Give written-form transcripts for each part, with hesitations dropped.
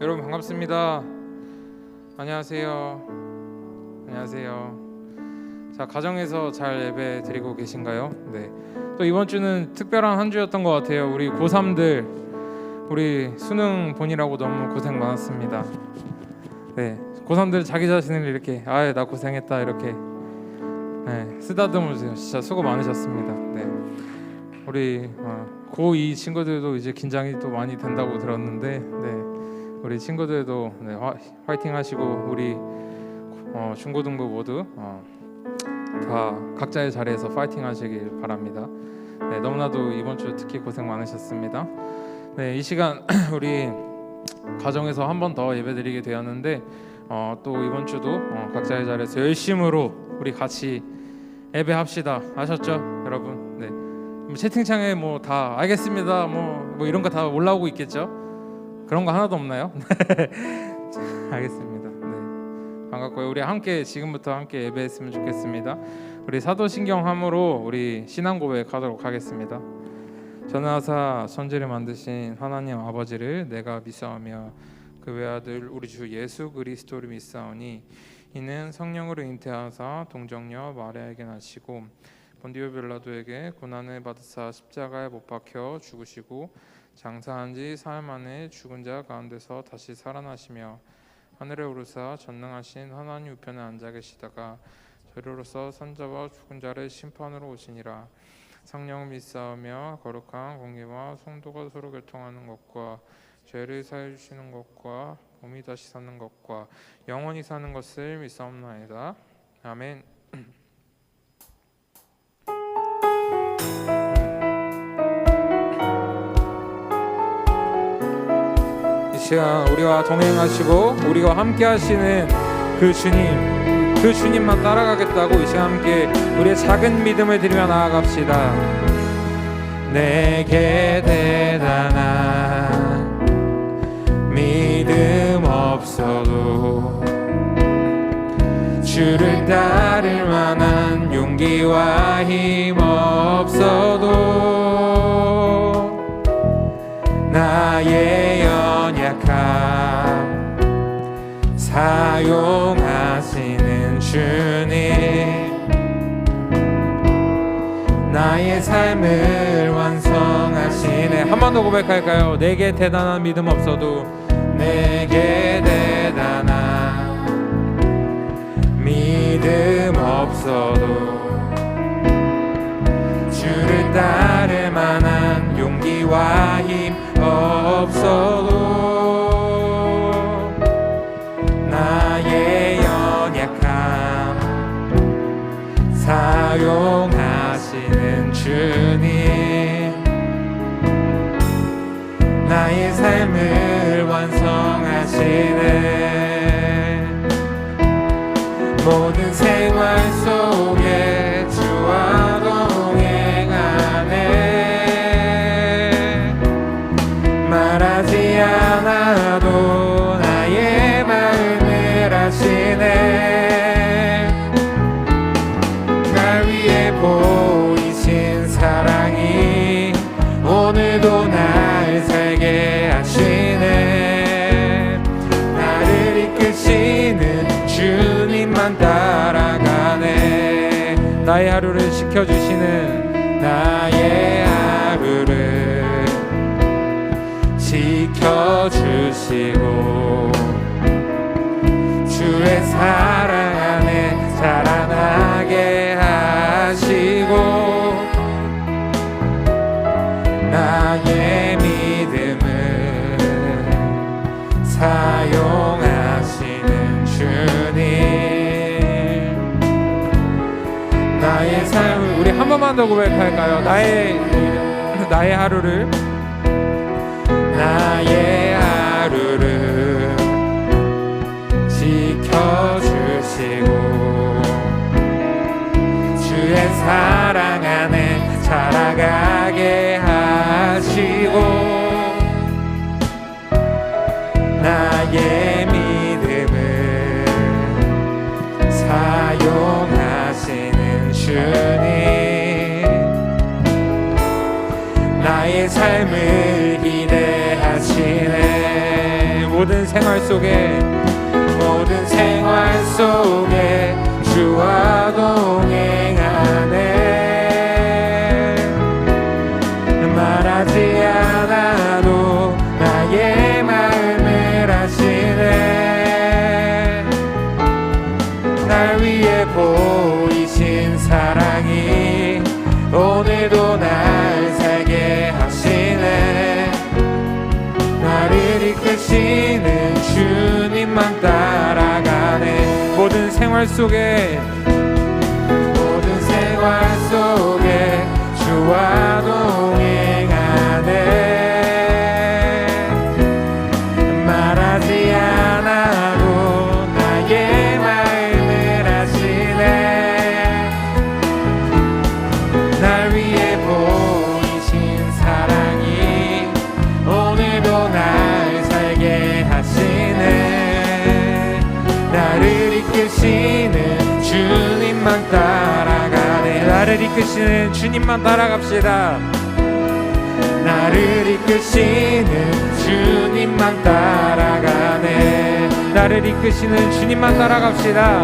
여러분 반갑습니다. 안녕하세요. 자, 가정에서 잘 예배 드리고 계신가요? 네. 또 이번 주는 특별한 한 주였던 것 같아요. 우리 고3들 우리 수능 보느라고 너무 고생 많았습니다. 네, 고3들 자기 자신을 이렇게 나 고생했다 이렇게 쓰다듬어 주세요. 진짜 수고 많으셨습니다. 네. 우리 고2 친구들도 이제 긴장이 또 많이 된다고 들었는데, 우리 친구들도 화이팅 하시고 우리 중고등부 모두 다 각자의 자리에서 파이팅 하시길 바랍니다. 네, 너무나도 이번 주 특히 고생 많으셨습니다. 네, 이 시간 우리 가정에서 한 번 더 예배드리게 되었는데 또 이번 주도 각자의 자리에서 열심으로 우리 같이 예배합시다. 아셨죠, 여러분? 네. 채팅창에 다 알겠습니다. 뭐 이런 거 다 올라오고 있겠죠? 그런 거 하나도 없나요? 알겠습니다. 네, 반갑고요. 우리 함께 지금부터 함께 예배했으면 좋겠습니다. 우리 사도신경함으로 우리 신앙 고백하도록 하겠습니다. 전하사 천지를 만드신 하나님 아버지를 내가 믿사오며 그 외아들 우리 주 예수 그리스도를 믿사오니 이는 성령으로 잉태하사 동정녀 마리아에게 나시고 본디오 빌라도에게 고난을 받으사 십자가에 못 박혀 죽으시고 장사한 지 사흘 만에 죽은 자 가운데서 다시 살아나시며 하늘에 오르사 전능하신 하나님 우편에 앉아 계시다가 저리로서 선자와 죽은 자를 심판으로 오시니라. 성령 믿사오며 거룩한 공의와 성도가 서로 교통하는 것과 죄를 사해 주시는 것과 몸이 다시 사는 것과 영원히 사는 것을 믿사옵나이다. 아멘. 이 시간 우리와 동행하시고 우리와 함께 하시는 그 주님만 따라가겠다고 이 시간 함께 우리의 작은 믿음을 드리며 나아갑시다. 내게 대단한 믿음 없어도 주를 따를 만한 용기와 힘 없어도 나의 연약함 사용하시는 주님 나의 삶을 완성하시네. 한 번 더 고백할까요? 내게 대단한 믿음 없어도 내게 대단한 믿음 없어도 주를 따를 만한 용기와 힘 없어도 나의 연약함 사용하시는 주님 나의 삶을 완성하시네. 모든 생활 속에 주와 동행하네. 말하지 않아도 나의 마음을 아시네. 날 위해 보이신 사랑이 오늘도 날 살게 하시네. 나를 이끄시는 주님만 따라가네. 나의 하루를 지켜주시는 나의 하루를 지켜주시고 주의 사랑 안에 자라나게 하시고 나의 믿음을 사용하시는 주님 나의 삶을 우리 한 번만 더 고백할까요? 나의 하루를 지켜주시고 주의 사랑 안에 자라가게 하시고 나의 믿음을 사용하시는 주님 나의 삶을 기대하시네. 모든 생활 속에 주와 동행하네. 말하지 않아도 나의 마음을 아시네. 날 위해 보이신 사랑이 오늘도 날 살게 하시네. 나를 이끄시는 주님만 따라가네. 모든 생활 속에 주와 동행하네. 말하지 않아도 나의 마음을 아시네. 날 위해 보이신 사랑이 오늘도 날 살게 하시네. 나를 이끄시는 주님만 따라가네. 나를 이끄시는 주님만 따라갑시다. 나를 이끄시는 주님만 따라가네. 나를 이끄시는 주님만 따라갑시다.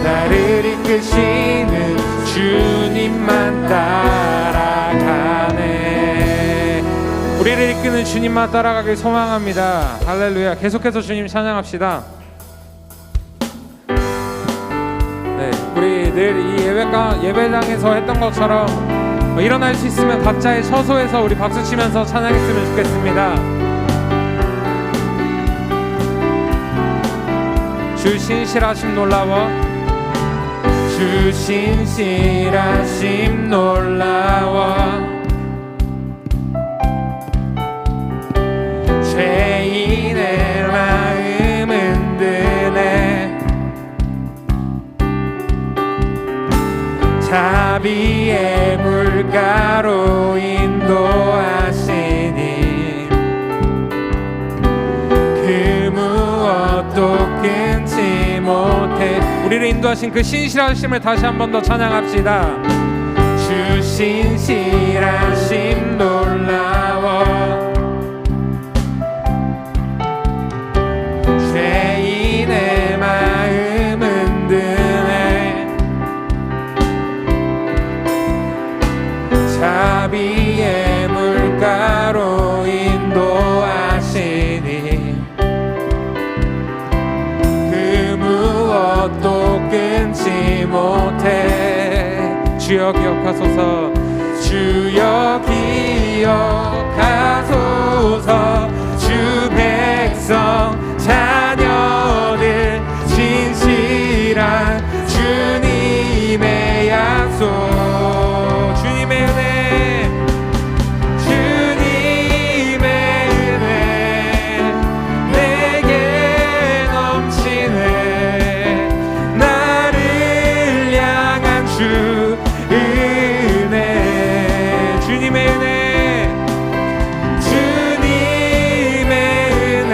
나를 이끄시는 주님만 따라가네. 우리를 이끄는 주님만 따라가길 소망합니다. 할렐루야. 계속해서 주님 찬양합시다. 네, 우리 늘 이 예배당에서 했던 것처럼 일어날 수 있으면 각자의 처소에서 우리 박수치면서 찬양했으면 좋겠습니다. 주 신실하심 놀라워, 주 신실하심 놀라워. 죄인의 마음 흔드네. 자비의 물가로 인도하시니 그 무엇도 끊지 못해. 우리를 인도하신 그 신실하심을 다시 한 번 더 찬양합시다. 주 신실하심 놀라워. 죄인의 마음 흔드네. 자비의 물가로 인도하시니 그 무엇도 끊지 못해. 주여 기억하소서, 주여 기억하소서. 주 백성 자녀들 진실한 주님의 약속. 주님의 은혜, 주님의 은혜 내게 넘치네. 나를 향한 주 은혜, 주님의 은혜, 주님의 은혜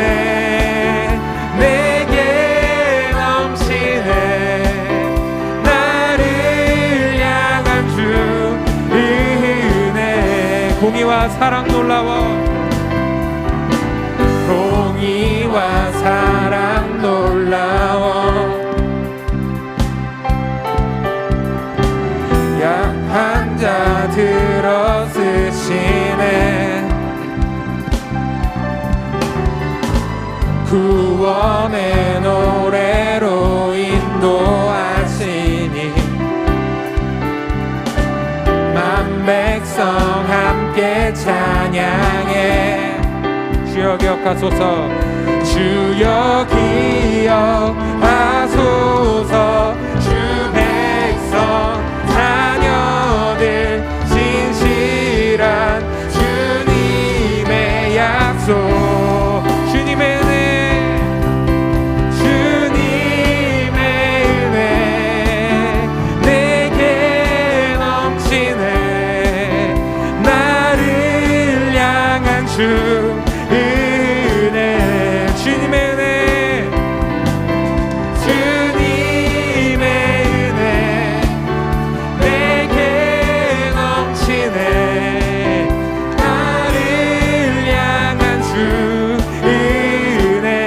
내게 넘치네. 나를 향한 주 은혜. 공의와 사랑 놀라워, 공의와 사랑 놀라워. 약한 자 들어쓰시네. 구원의 노래로 인도하시니 만 백성 함께 찬양해. 주여 기억하소서, 주여 기억하소서. 주 백성 자녀들 진실한 주님의 약속. 주님의 은혜, 주님의 은혜 내게 넘치네. 나를 향한 주 은혜, 주님의 은혜, 주님의 은혜 내게 넘치네. 나를 향한 주 은혜.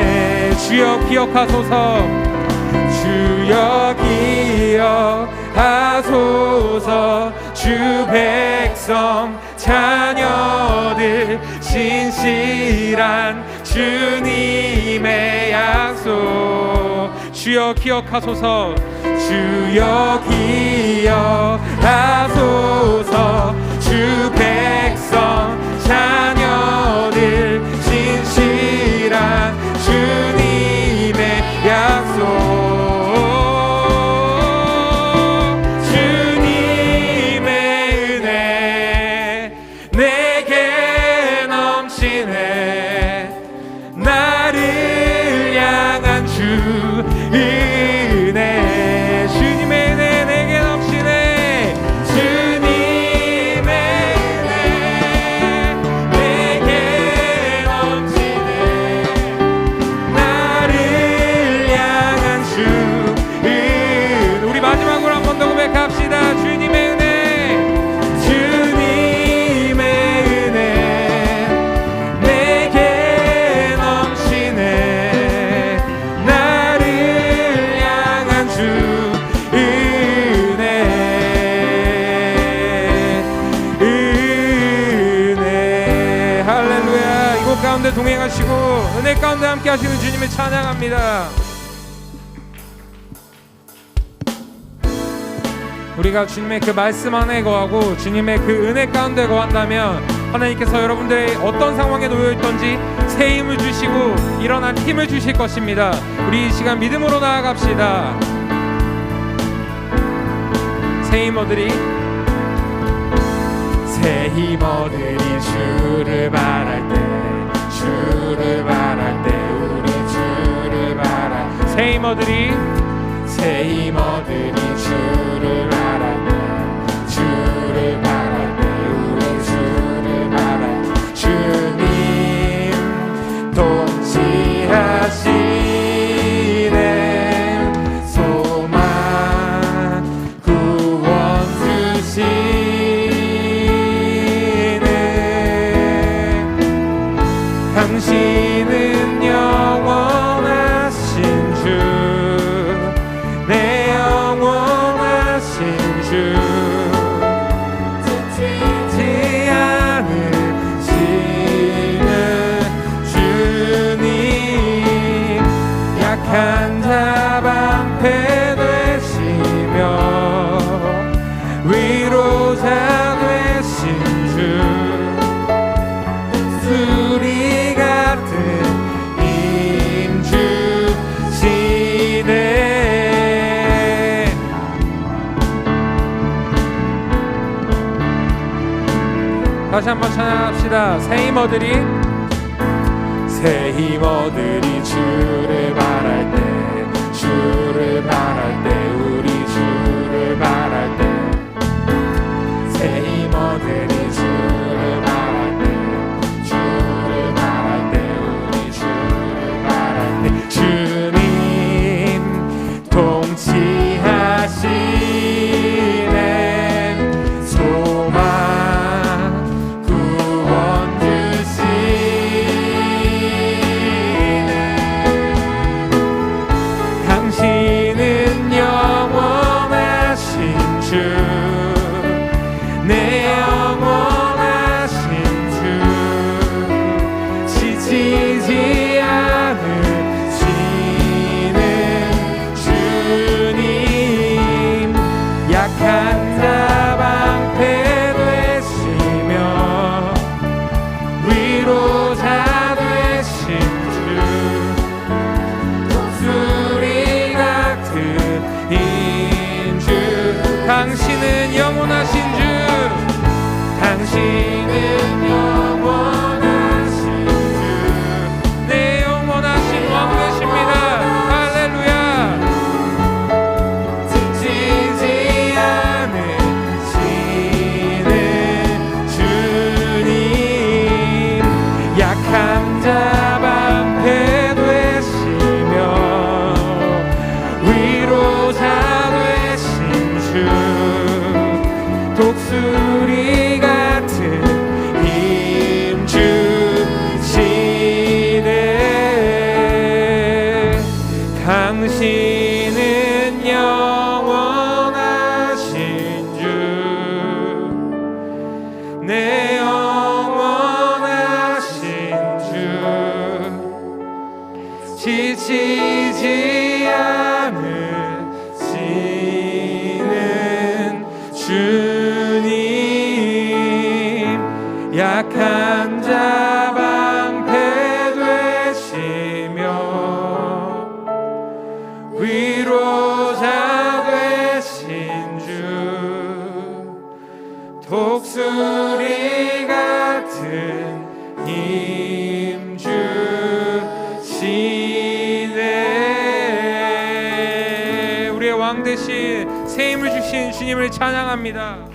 기억하소서. 주여 기억하소서. 주 백성 자녀들 신실한 주님의 약속. 주여 기억하소서. 주여 기억하소서. 주 백성 자녀들 신실한 주님의 약속. 주님의 은혜 내게 넘치네. 나를 향한 주 은혜. 주님의 은혜 내게 넘치네. 주님의 은혜 내게 넘치네. 나를 향한 주 은혜. 우리 마지막으로 한 번 더 고백합시다. 주님의 은혜. 주님의 은혜 내게 넘치네. 나를 향한 주 은혜. 할렐루야. 이곳 가운데 동행하시고 은혜 가운데 함께 하시는 주님을 찬양합니다. 우리가 주님의 그 말씀 안에 거하고 주님의 그 은혜 가운데 거한다면 하나님께서 여러분들의 어떤 상황에 놓여있던지 새 힘을 주시고 일어난 힘을 주실 것입니다. 우리 이 시간 믿음으로 나아갑시다. 새 힘 얻으리. 새 힘 얻으리. 주를 바랄 때, 주를 바랄 때, 우리 주를 바랄 때. 새 힘 얻으리. 새 힘 얻으리. 주를 바랄 때, 주를 바랄 때, 우리 주를 바랄 때. 주님 통치하시네. 소망 구원 주시네. 당신은 영원하신 주, 내 영원하신 주. 지치지 않으시는 주님. 약한 자 방패 되시며 위로자 되신 주. 수리 같은 힘 주시네. 다시 한번 찬양합시다. 새 힘 얻으리. 새 힘 얻으리. 주를 바랄 때, 주를 바랄 때, 우리 주를 바랄 때. 새 힘 얻으리. 주를 바랄 때, 주를 바랄 때, 우리 주를 바랄 때. 주님 통치하시네. 소망 구원 주시네. 당신은 약한 자 방패 되시며 위로자 되신 주 독수리 같은 힘 주시네. 우리의 왕 대신 새 힘을 주신 주님을 찬양합니다.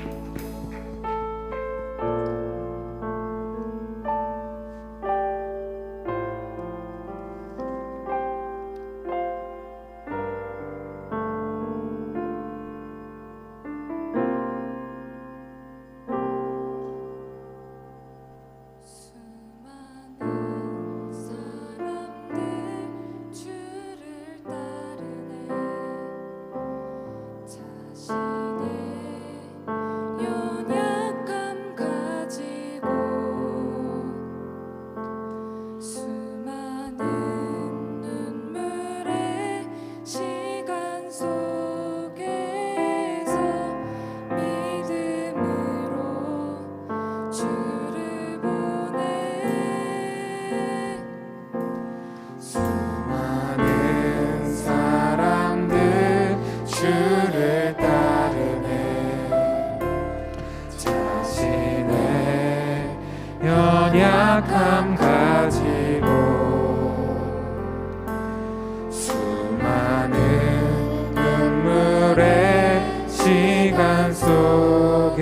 연약함 가지고 수많은 눈물의 시간 속에서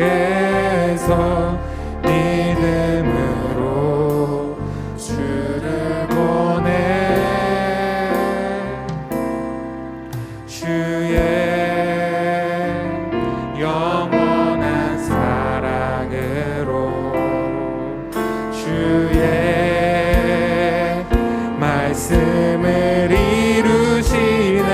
믿음으로 주를 보내 주의 영원한 사랑으로 주의 말씀을 이루시네.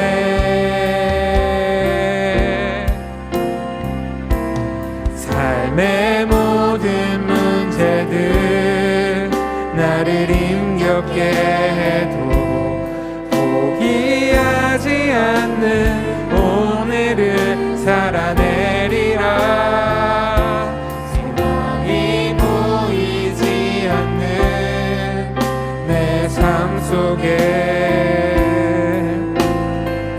삶의 모든 문제들 나를 힘겹게 해도 포기하지 않는 오늘을 살아내리라. 속에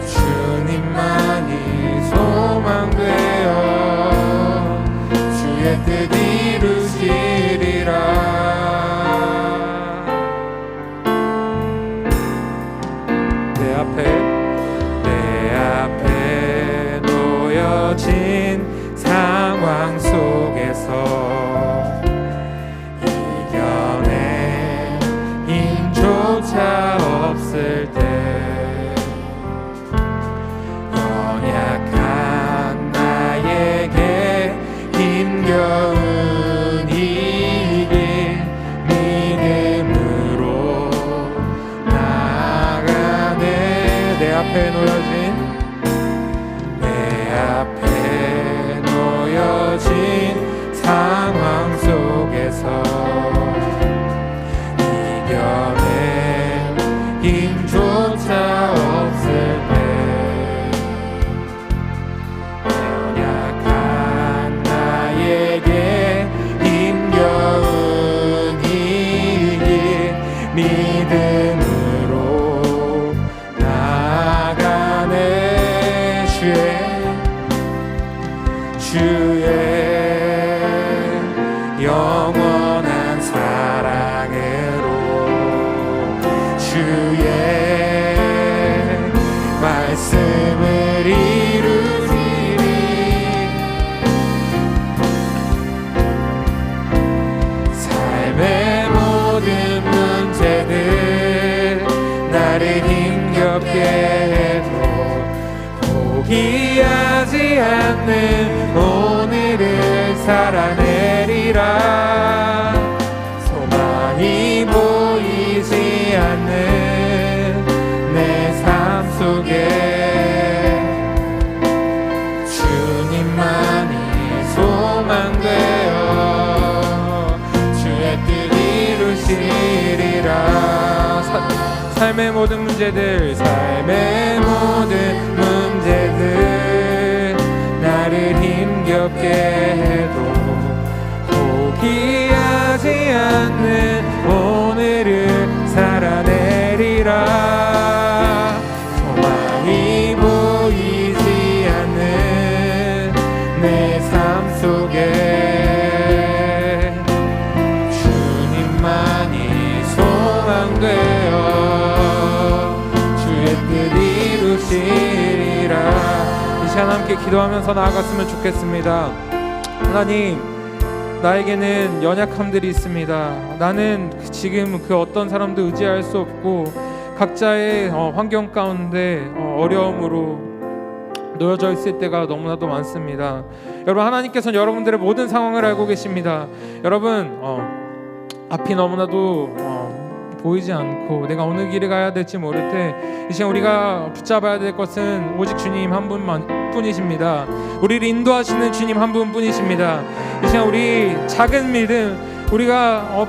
주님만이 소망되어 주의 뜻 이루시리라. 내 앞에 놓여진 상황 속에서 조차 없을 때 연약한 나에게 힘겨운 이 길 믿음으로 나아가네. 내 앞에 놓여진 상황 속에서 힘조차 없을 때 연약한 나에게 힘겨운 이 길 믿음으로 나아가네. 주의 영원한 사랑으로 주의 말씀을 이루시리. 삶의 모든 문제들 나를 힘겹게 해도 포기하지 않는 오늘을 살아내리라. 소망이 보이지 않는 내 삶 속에 주님만이 소망되어 주의 뜻 이루시리라. 삶의 모든 문제들 나를 힘겹게 해도 포기하지 시간 함께 기도하면서 나아갔으면 좋겠습니다. 하나님, 나에게는 연약함들이 있습니다. 나는 지금 그 어떤 사람도 의지할 수 없고 각자의 환경 가운데 어려움으로 놓여져 있을 때가 너무나도 많습니다. 여러분, 하나님께서는 여러분들의 모든 상황을 알고 계십니다. 여러분, 앞이 너무나도 보이지 않고 내가 어느 길을 가야 될지 모를 때 이 시간 우리가 붙잡아야 될 것은 오직 주님 한 분만 뿐이십니다. 우리를 인도하시는 주님 한 분뿐이십니다. 이 시간 우리 작은 믿음, 우리가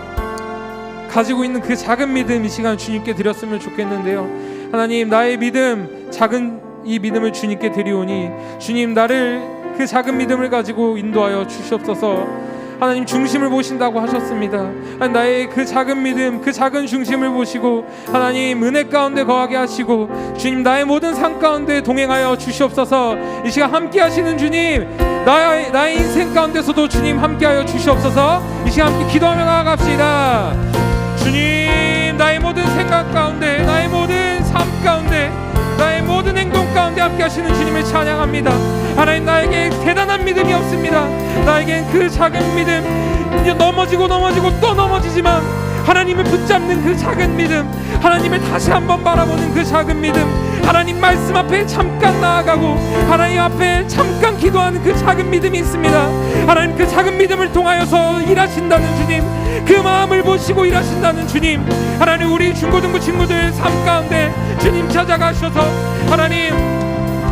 가지고 있는 그 작은 믿음 이 시간 주님께 드렸으면 좋겠는데요. 하나님, 나의 믿음, 작은 이 믿음을 주님께 드리오니 주님, 나를 그 작은 믿음을 가지고 인도하여 주시옵소서. 하나님, 중심을 보신다고 하셨습니다. 나의 그 작은 믿음, 그 작은 중심을 보시고 하나님 은혜 가운데 거하게 하시고 주님, 나의 모든 삶 가운데 동행하여 주시옵소서. 이 시간 함께 하시는 주님, 나의 인생 가운데서도 주님 함께하여 주시옵소서. 이 시간 함께 기도하며 나아갑시다. 주님, 나의 모든 생각 가운데, 나의 모든 삶 가운데, 나의 모든 행동 가운데 함께 하시는 주님을 찬양합니다. 하나님, 나에게 대단한 믿음이 없습니다. 나에겐 그 작은 믿음, 이제 넘어지고 또 넘어지지만 하나님을 붙잡는 그 작은 믿음, 하나님을 다시 한번 바라보는 그 작은 믿음, 하나님 말씀 앞에 잠깐 나아가고 하나님 앞에 잠깐 기도하는 그 작은 믿음이 있습니다. 하나님, 그 작은 믿음을 통하여서 일하신다는 주님, 그 마음을 보시고 일하신다는 주님, 하나님, 우리 중고등부 친구들 삶 가운데 주님 찾아가셔서 하나님,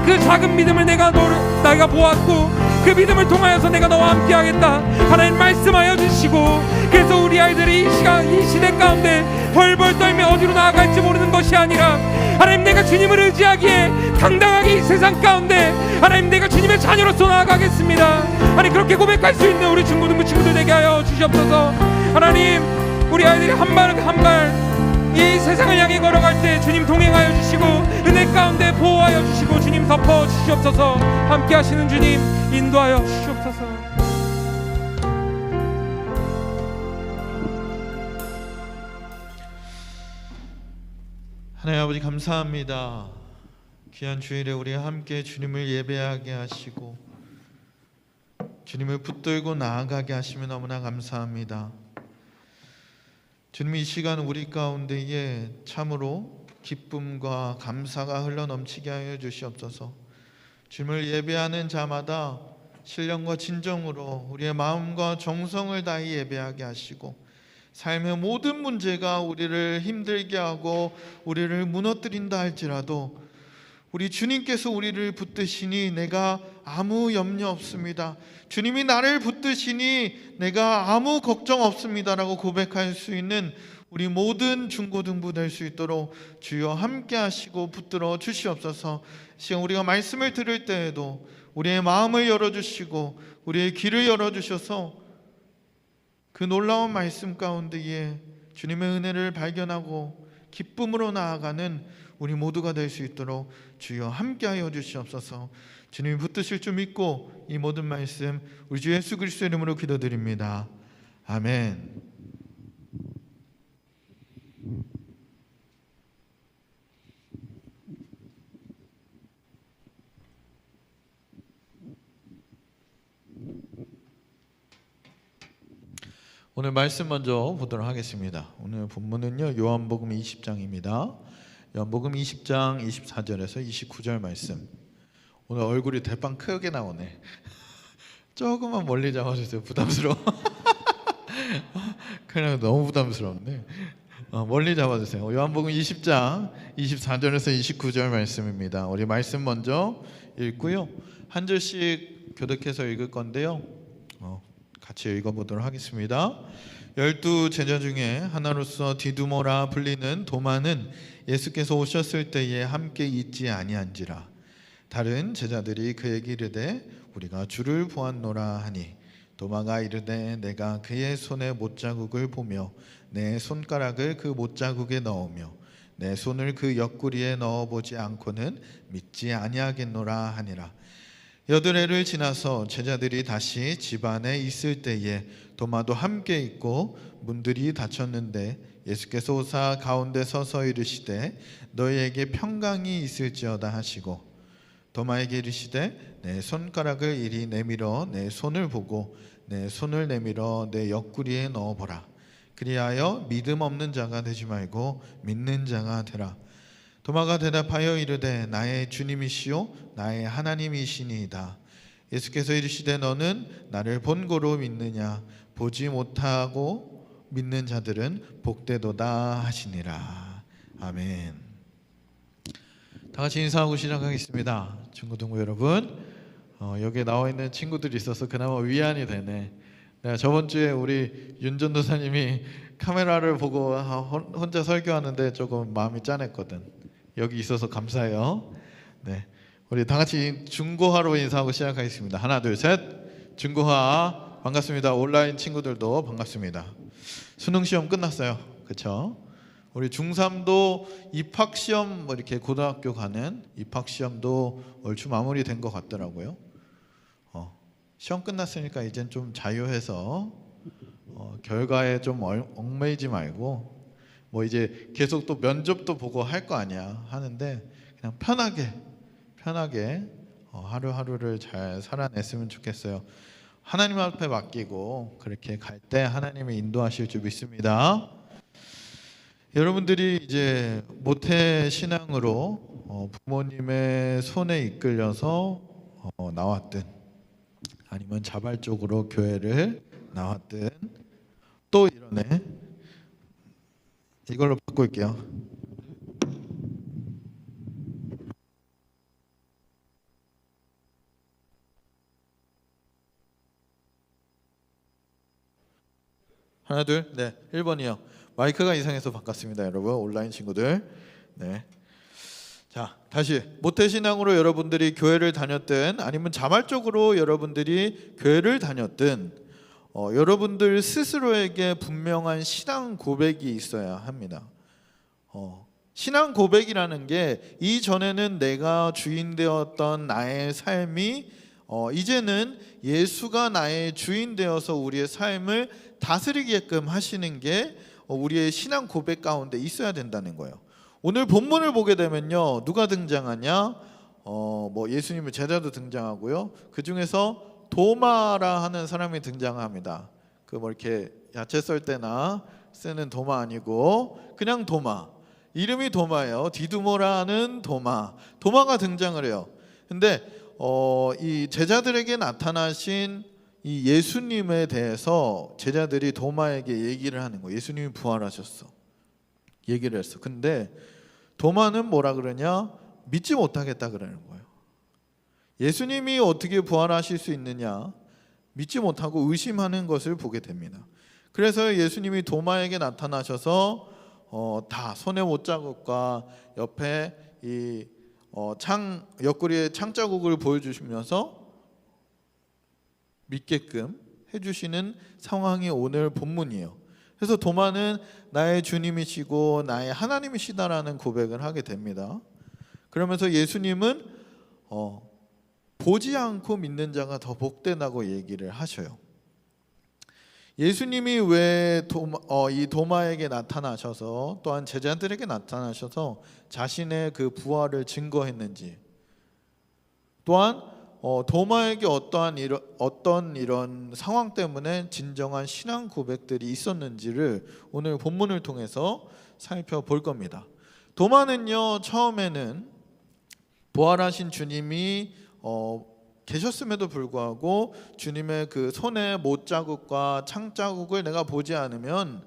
그 작은 믿음을 내가 보았고 그 믿음을 통하여서 내가 너와 함께 하겠다 하나님 말씀하여 주시고, 그래서 우리 아이들이 이 시간 이 시대 가운데 벌벌 떨며 어디로 나아갈지 모르는 것이 아니라 하나님, 내가 주님을 의지하기에 당당하게 이 세상 가운데 하나님, 내가 주님의 자녀로서 나아가겠습니다. 하나님, 그렇게 고백할 수 있는 우리 중고등부 친구들 되게 하여 주시옵소서. 하나님, 우리 아이들이 한 발 한 발 이 세상을 향해 걸어갈 때 주님 동행하여 주시고 은혜 가운데 보호하여 주시고 주님 덮어 주시옵소서. 함께 하시는 주님 인도하여 주시옵소서. 하나님 아버지, 감사합니다. 귀한 주일에 우리 함께 주님을 예배하게 하시고 주님을 붙들고 나아가게 하시면 너무나 감사합니다. 주님, 이 시간 우리 가운데에 참으로 기쁨과 감사가 흘러넘치게 하여 주시옵소서. 주님을 예배하는 자마다 신령과 진정으로 우리의 마음과 정성을 다해 예배하게 하시고 삶의 모든 문제가 우리를 힘들게 하고 우리를 무너뜨린다 할지라도 우리 주님께서 우리를 붙드시니 내가 아무 염려 없습니다. 주님이 나를 붙드시니 내가 아무 걱정 없습니다라고 고백할 수 있는 우리 모든 중고등부 될 수 있도록 주여 함께 하시고 붙들어 주시옵소서. 시간 우리가 말씀을 들을 때에도 우리의 마음을 열어주시고 우리의 귀를 열어주셔서 그 놀라운 말씀 가운데에 주님의 은혜를 발견하고 기쁨으로 나아가는 우리 모두가 될 수 있도록 주여 함께하여 주시옵소서. 주님이 붙드실 줄 믿고 이 모든 말씀 우리 주 예수 그리스도의 이름으로 기도드립니다. 아멘. 오늘 말씀 먼저 보도록 하겠습니다. 오늘 본문은요, 요한복음 20장입니다. 요한복음 20장 24절에서 29절 말씀. 오늘 얼굴이 대빵 크게 나오네. 조금만 멀리 잡아주세요. 부담스러워. 그냥 너무 부담스러운데 멀리 잡아주세요. 요한복음 20장 24절에서 29절 말씀입니다. 우리 말씀 먼저 읽고요, 한 절씩 교독해서 읽을 건데요, 같이 읽어보도록 하겠습니다. 12 제자 중에 하나로서 디두모라 불리는 도마는 예수께서 오셨을 때에 함께 있지 아니한지라. 다른 제자들이 그에게 이르되 우리가 주를 보았노라 하니, 도마가 이르되 내가 그의 손에 못자국을 보며 내 손가락을 그 못자국에 넣으며 내 손을 그 옆구리에 넣어보지 않고는 믿지 아니하겠노라 하니라. 여드레를 지나서 제자들이 다시 집 안에 있을 때에 도마도 함께 있고 문들이 닫혔는데 예수께서 오사 가운데 서서 이르시되 너희에게 평강이 있을지어다 하시고 도마에게 이르시되 내 손가락을 이리 내밀어 내 손을 보고 내 손을 내밀어 내 옆구리에 넣어보라. 그리하여 믿음 없는 자가 되지 말고 믿는 자가 되라. 도마가 대답하여 이르되 나의 주님이시요 나의 하나님이시니이다. 예수께서 이르시되 너는 나를 본고로 믿느냐? 보지 못하고 믿는 자들은 복되도다 하시니라. 아멘. 다 같이 인사하고 시작하겠습니다. 친구 동무 여러분, 여기에 나와 있는 친구들이 있어서 그나마 위안이 되네. 내가 저번 주에 우리 윤 전도사님이 카메라를 보고 혼자 설교하는데 조금 마음이 짠했거든. 여기 있어서 감사해요. 네, 우리 다 같이 중고하로 인사하고 시작하겠습니다. 하나, 둘, 셋. 중고하 반갑습니다. 온라인 친구들도 반갑습니다. 수능 시험 끝났어요. 그렇죠? 우리 중3도 입학 시험 뭐 이렇게 고등학교 가는 입학 시험도 얼추 마무리된 것 같더라고요. 시험 끝났으니까 이젠 좀 자유해서 결과에 좀 얽매이지 말고 뭐 이제 계속 또 면접도 보고 할 거 아니야 하는데 그냥 편하게 하루하루를 잘 살아냈으면 좋겠어요. 하나님 앞에 맡기고 그렇게 갈 때 하나님이 인도하실 줄 믿습니다. 여러분들이 이제 모태 신앙으로 부모님의 손에 이끌려서 나왔든 아니면 자발적으로 교회를 나왔든 또 이러네. 이걸로 바꿀게요. 하나 둘, 네, 1번이요. 마이크가 이상해서 바꿨습니다, 여러분. 온라인 친구들. 네. 자, 다시 모태신앙으로 여러분들이 교회를 다녔든 아니면 자발적으로 여러분들이 교회를 다녔든 여러분들 스스로에게 분명한 신앙 고백이 있어야 합니다. 신앙 고백이라는 게 이전에는 내가 주인 되었던 나의 삶이 이제는 예수가 나의 주인 되어서 우리의 삶을 다스리게끔 하시는 게 우리의 신앙 고백 가운데 있어야 된다는 거예요. 오늘 본문을 보게 되면요, 누가 등장하냐? 뭐 예수님의 제자도 등장하고요. 그 중에서 도마라 하는 사람이 등장합니다. 그 뭐 이렇게 야채 썰 때나 쓰는 도마 아니고 그냥 도마. 이름이 도마예요. 디두모라는 도마. 도마가 등장을 해요. 근데 이 제자들에게 나타나신 이 예수님에 대해서 제자들이 도마에게 얘기를 하는 거예요. 예수님이 부활하셨어. 얘기를 했어. 근데 도마는 뭐라 그러냐? 믿지 못하겠다 그러는 거예요. 예수님이 어떻게 부활하실 수 있느냐? 믿지 못하고 의심하는 것을 보게 됩니다. 그래서 예수님이 도마에게 나타나셔서 다 손의 못자국과 옆에 이 옆구리에 창자국을 보여주시면서 믿게끔 해주시는 상황이 오늘 본문이에요. 그래서 도마는 나의 주님이시고 나의 하나님이시다라는 고백을 하게 됩니다. 그러면서 예수님은 보지 않고 믿는 자가 더 복되다고 얘기를 하셔요. 예수님이 왜 이 도마에게 나타나셔서 또한 제자들에게 나타나셔서 자신의 그 부활을 증거했는지, 또한 도마에게 어떤 이런 상황 때문에 진정한 신앙 고백들이 있었는지를 오늘 본문을 통해서 살펴볼 겁니다. 도마는요, 처음에는 부활하신 주님이 계셨음에도 불구하고 주님의 그 손의 못자국과 창자국을 내가 보지 않으면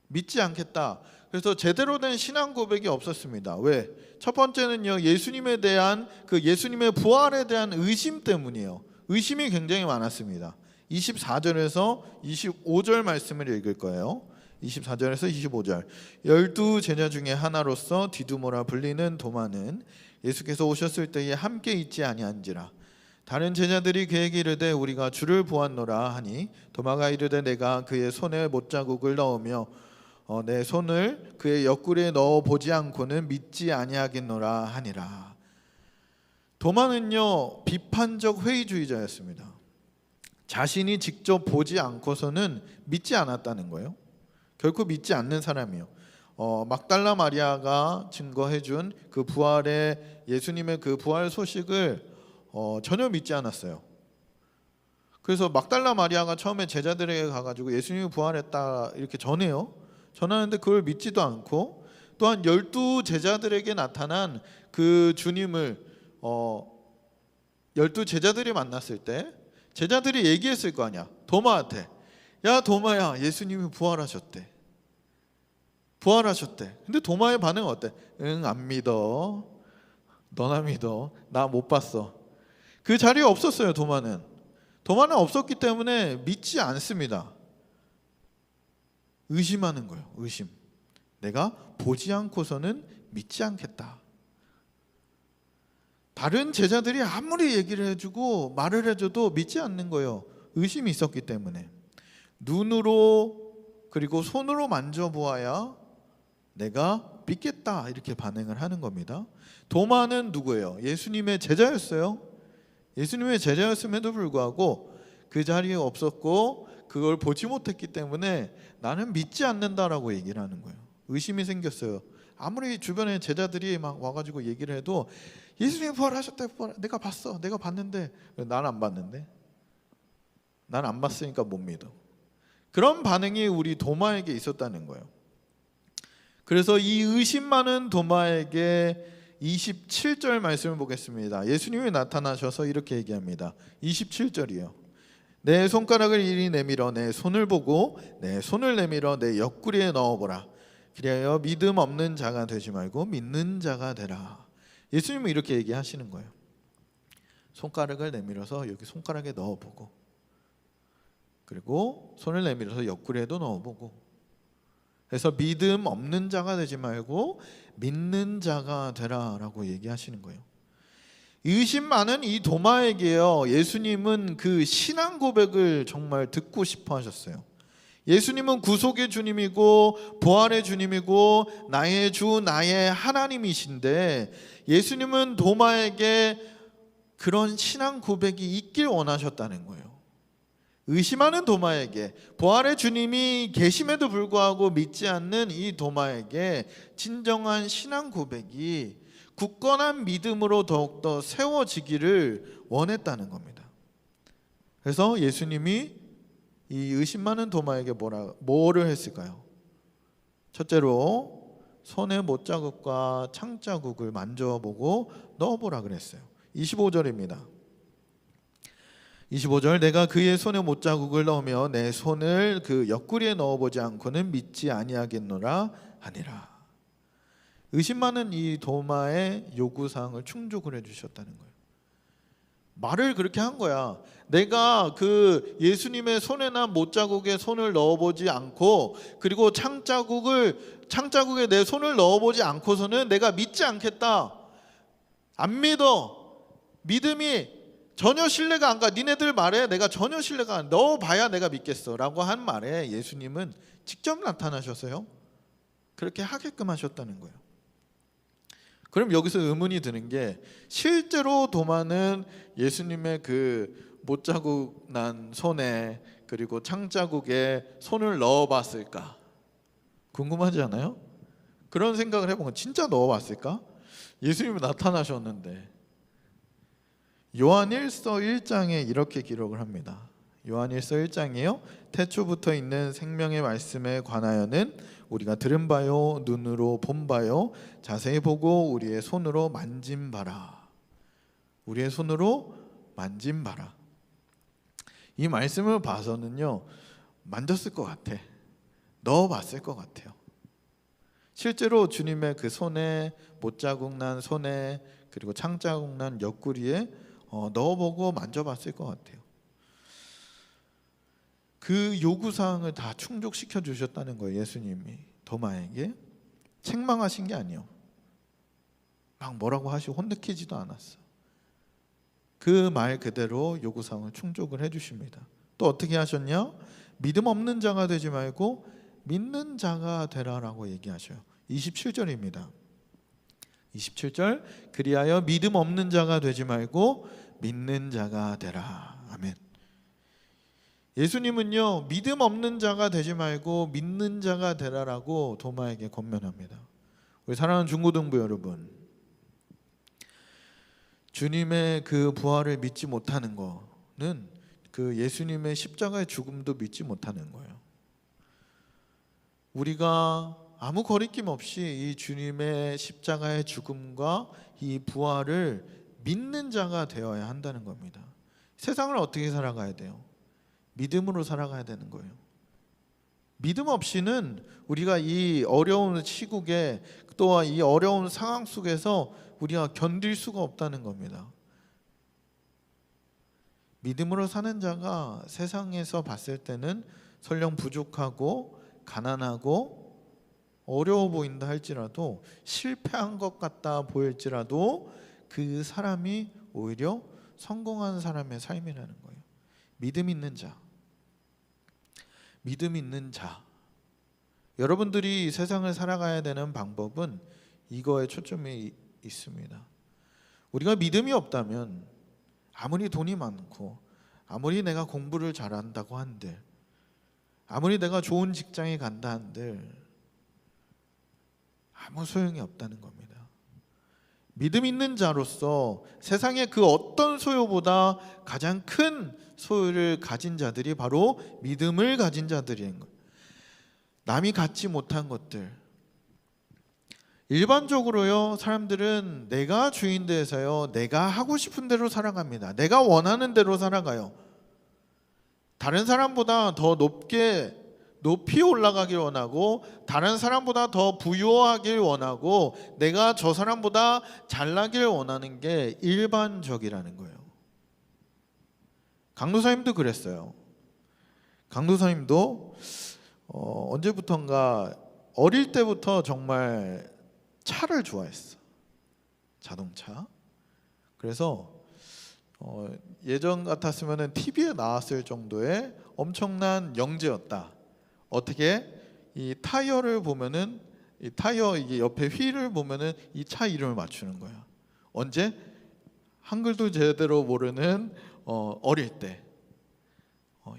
믿지 않겠다. 그래서 제대로 된 신앙 고백이 없었습니다. 왜? 첫 번째는요, 예수님에 대한 그 예수님의 부활에 대한 의심 때문이에요. 의심이 굉장히 많았습니다. 24절에서 25절 말씀을 읽을 거예요. 24절에서 25절. 12 제자 중에 하나로서 디두모라 불리는 도마는 예수께서 오셨을 때에 함께 있지 아니한지라. 다른 제자들이 그에게 이르되 우리가 주를 보았노라 하니 도마가 이르되 내가 그의 손에 못자국을 넣으며 내 손을 그의 옆구리에 넣어 보지 않고는 믿지 아니하겠노라 하니라. 도마는요, 비판적 회의주의자였습니다. 자신이 직접 보지 않고서는 믿지 않았다는 거예요. 결코 믿지 않는 사람이에요. 막달라 마리아가 증거해준 그 부활의 예수님의 그 부활 소식을 전혀 믿지 않았어요. 그래서 막달라 마리아가 처음에 제자들에게 가가지고 예수님이 부활했다 이렇게 전하는데 그걸 믿지도 않고, 또한 12 제자들에게 나타난 그 주님을 12 제자들이 만났을 때 제자들이 얘기했을 거 아니야. 도마한테, 야 도마야, 예수님이 부활하셨대. 근데 도마의 반응은 어때? 응, 안 믿어. 너나 믿어. 나 못 봤어. 그 자리에 없었어요. 도마는 없었기 때문에 믿지 않습니다. 의심하는 거예요. 의심. 내가 보지 않고서는 믿지 않겠다. 다른 제자들이 아무리 얘기를 해주고 말을 해줘도 믿지 않는 거예요. 의심이 있었기 때문에. 눈으로 그리고 손으로 만져보아야 내가 믿겠다, 이렇게 반응을 하는 겁니다. 도마는 누구예요? 예수님의 제자였어요. 예수님의 제자였음에도 불구하고 그 자리에 없었고 그걸 보지 못했기 때문에 나는 믿지 않는다라고 얘기를 하는 거예요. 의심이 생겼어요. 아무리 주변에 제자들이 막 와가지고 얘기를 해도 예수님이 부활하셨다, 내가 봤어, 내가 봤는데. 난 안 봤는데, 난 안 봤으니까 못 믿어. 그런 반응이 우리 도마에게 있었다는 거예요. 그래서 이 의심 많은 도마에게 27절 말씀을 보겠습니다. 예수님이 나타나셔서 이렇게 얘기합니다. 27절이요. 내 손가락을 이리 내밀어 내 손을 보고 내 손을 내밀어 내 옆구리에 넣어보라. 그리하여 믿음 없는 자가 되지 말고 믿는 자가 되라. 예수님은 이렇게 얘기하시는 거예요. 손가락을 내밀어서 여기 손가락에 넣어보고, 그리고 손을 내밀어서 옆구리에도 넣어보고, 그래서 믿음 없는 자가 되지 말고 믿는 자가 되라라고 얘기하시는 거예요. 의심 많은 이 도마에게요, 예수님은 그 신앙 고백을 정말 듣고 싶어 하셨어요. 예수님은 구속의 주님이고 부활의 주님이고 나의 주 나의 하나님이신데, 예수님은 도마에게 그런 신앙 고백이 있길 원하셨다는 거예요. 의심하는 도마에게, 부활의 주님이 계심에도 불구하고 믿지 않는 이 도마에게 진정한 신앙 고백이 굳건한 믿음으로 더욱더 세워지기를 원했다는 겁니다. 그래서 예수님이 이 의심 많은 도마에게 뭐를 했을까요? 첫째로 손의 못자국과 창자국을 만져보고 넣어보라 그랬어요. 25절입니다. 25절, 내가 그의 손에 못자국을 넣으며 내 손을 그 옆구리에 넣어보지 않고는 믿지 아니하겠노라 하니라. 의심 많은 이 도마의 요구사항을 충족을 해주셨다는 거예요. 말을 그렇게 한 거야. 내가 그 예수님의 손에나 못자국에 손을 넣어보지 않고, 그리고 창자국에 내 손을 넣어보지 않고서는 내가 믿지 않겠다. 안 믿어. 믿음이 전혀 신뢰가 안 가. 니네들 말에 내가 전혀 신뢰가 안 가. 넣어봐야 내가 믿겠어 라고 한 말에 예수님은 직접 나타나셔서요, 그렇게 하게끔 하셨다는 거예요. 그럼 여기서 의문이 드는 게, 실제로 도마는 예수님의 그 못자국 난 손에 그리고 창자국에 손을 넣어봤을까? 궁금하지 않아요? 그런 생각을 해보면 진짜 넣어봤을까? 예수님이 나타나셨는데. 요한일서 1장에 이렇게 기록을 합니다. 요한일서 1장이요, 태초부터 있는 생명의 말씀에 관하여는 우리가 들은 바요 눈으로 본 바요 자세히 보고 우리의 손으로 만진 바라. 우리의 손으로 만진 바라. 이 말씀을 봐서는요, 만졌을 것 같아. 넣어봤을 것 같아요. 실제로 주님의 그 손에, 못자국 난 손에, 그리고 창자국 난 옆구리에 넣어보고 만져봤을 것 같아요. 그 요구사항을 다 충족시켜 주셨다는 거예요. 예수님이 도마에게 책망하신 게 아니에요. 막 뭐라고 하시고 혼내키지도 않았어. 그 말 그대로 요구사항을 충족을 해주십니다. 또 어떻게 하셨냐? 믿음 없는 자가 되지 말고 믿는 자가 되라라고 얘기하셔요. 27절입니다. 27절, 그리하여 믿음 없는 자가 되지 말고 믿는 자가 되라. 아멘. 예수님은요, 믿음 없는 자가 되지 말고 믿는 자가 되라라고 도마에게 권면합니다. 우리 사랑하는 중고등부 여러분, 주님의 그 부활을 믿지 못하는 거는 그 예수님의 십자가의 죽음도 믿지 못하는 거예요. 우리가 아무 거리낌 없이 이 주님의 십자가의 죽음과 이 부활을 믿는 자가 되어야 한다는 겁니다. 세상을 어떻게 살아가야 돼요? 믿음으로 살아가야 되는 거예요. 믿음 없이는 우리가 이 어려운 시국에 또한 이 어려운 상황 속에서 우리가 견딜 수가 없다는 겁니다. 믿음으로 사는 자가 세상에서 봤을 때는 설령 부족하고 가난하고 어려워 보인다 할지라도, 실패한 것 같다 보일지라도 그 사람이 오히려 성공한 사람의 삶이라는 거예요. 믿음 있는 자. 믿음 있는 자. 여러분들이 세상을 살아가야 되는 방법은 이거에 초점이 있습니다. 우리가 믿음이 없다면 아무리 돈이 많고 아무리 내가 공부를 잘한다고 한들, 아무리 내가 좋은 직장에 간다 한들 아무 소용이 없다는 겁니다. 믿음 있는 자로서 세상의 그 어떤 소유보다 가장 큰 소유를 가진 자들이 바로 믿음을 가진 자들인 거예요. 남이 갖지 못한 것들. 일반적으로요, 사람들은 내가 주인 돼서요, 내가 하고 싶은 대로 살아갑니다. 내가 원하는 대로 살아가요. 다른 사람보다 더 높이 올라가길 원하고, 다른 사람보다 더 부유하길 원하고, 내가 저 사람보다 잘나길 원하는 게 일반적이라는 거예요. 강도사님도 그랬어요. 강도사님도 언제부턴가 어릴 때부터 정말 차를 좋아했어. 자동차. 그래서 예전 같았으면 TV에 나왔을 정도의 엄청난 영재였다. 어떻게? 이 타이어를 보면은, 이 타이어 이게 옆에 휠을 보면은 이 차 이름을 맞추는 거야. 언제? 한글도 제대로 모르는 어릴 때.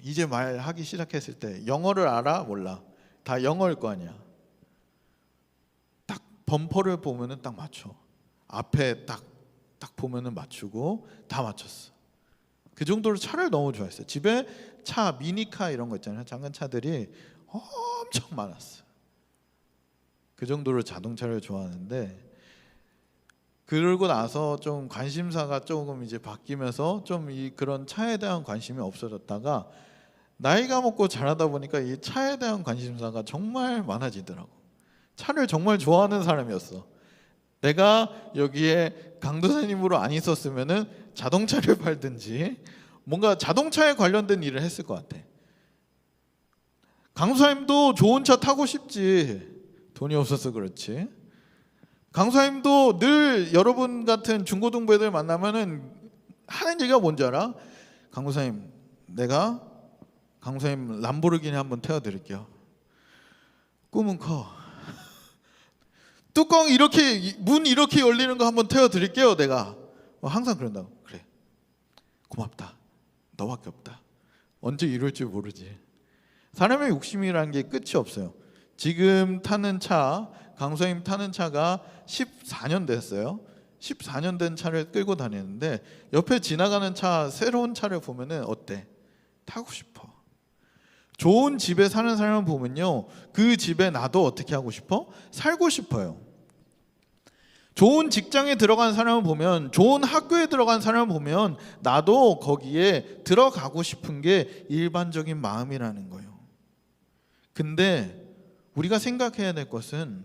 이제 말하기 시작했을 때. 영어를 알아? 몰라. 다 영어일 거 아니야. 딱 범퍼를 보면은 딱 맞춰. 앞에 딱 보면은 맞추고 다 맞췄어. 그 정도로 차를 너무 좋아했어요. 집에 차, 미니카 이런 거 있잖아요. 작은 차들이 엄청 많았어요. 그 정도로 자동차를 좋아하는데, 그러고 나서 좀 관심사가 조금 이제 바뀌면서 좀 그런 차에 대한 관심이 없어졌다가 나이가 먹고 자라다 보니까 이 차에 대한 관심사가 정말 많아지더라고. 차를 정말 좋아하는 사람이었어. 내가 여기에 강도사님으로 안 있었으면은 자동차를 팔든지 뭔가 자동차에 관련된 일을 했을 것 같아. 강도사님도 좋은 차 타고 싶지. 돈이 없어서 그렇지. 강도사님도 늘 여러분 같은 중고등부 애들 만나면은 하는 얘기가 뭔지 알아? 강도사님, 내가 강도사님 람보르기니 한번 태워드릴게요. 꿈은 커. 뚜껑 이렇게, 문 이렇게 열리는 거 한번 태워드릴게요. 내가 항상 그런다고. 그래, 고맙다. 너밖에 없다. 언제 이룰지 모르지. 사람의 욕심이라는 게 끝이 없어요. 지금 타는 차, 강소님 타는 차가 14년 됐어요. 14년 된 차를 끌고 다니는데 옆에 지나가는 차, 새로운 차를 보면은 어때? 타고 싶어. 좋은 집에 사는 사람을 보면요, 그 집에 나도 어떻게 하고 싶어? 살고 싶어요. 좋은 직장에 들어간 사람을 보면, 좋은 학교에 들어간 사람을 보면 나도 거기에 들어가고 싶은 게 일반적인 마음이라는 거예요. 근데 우리가 생각해야 될 것은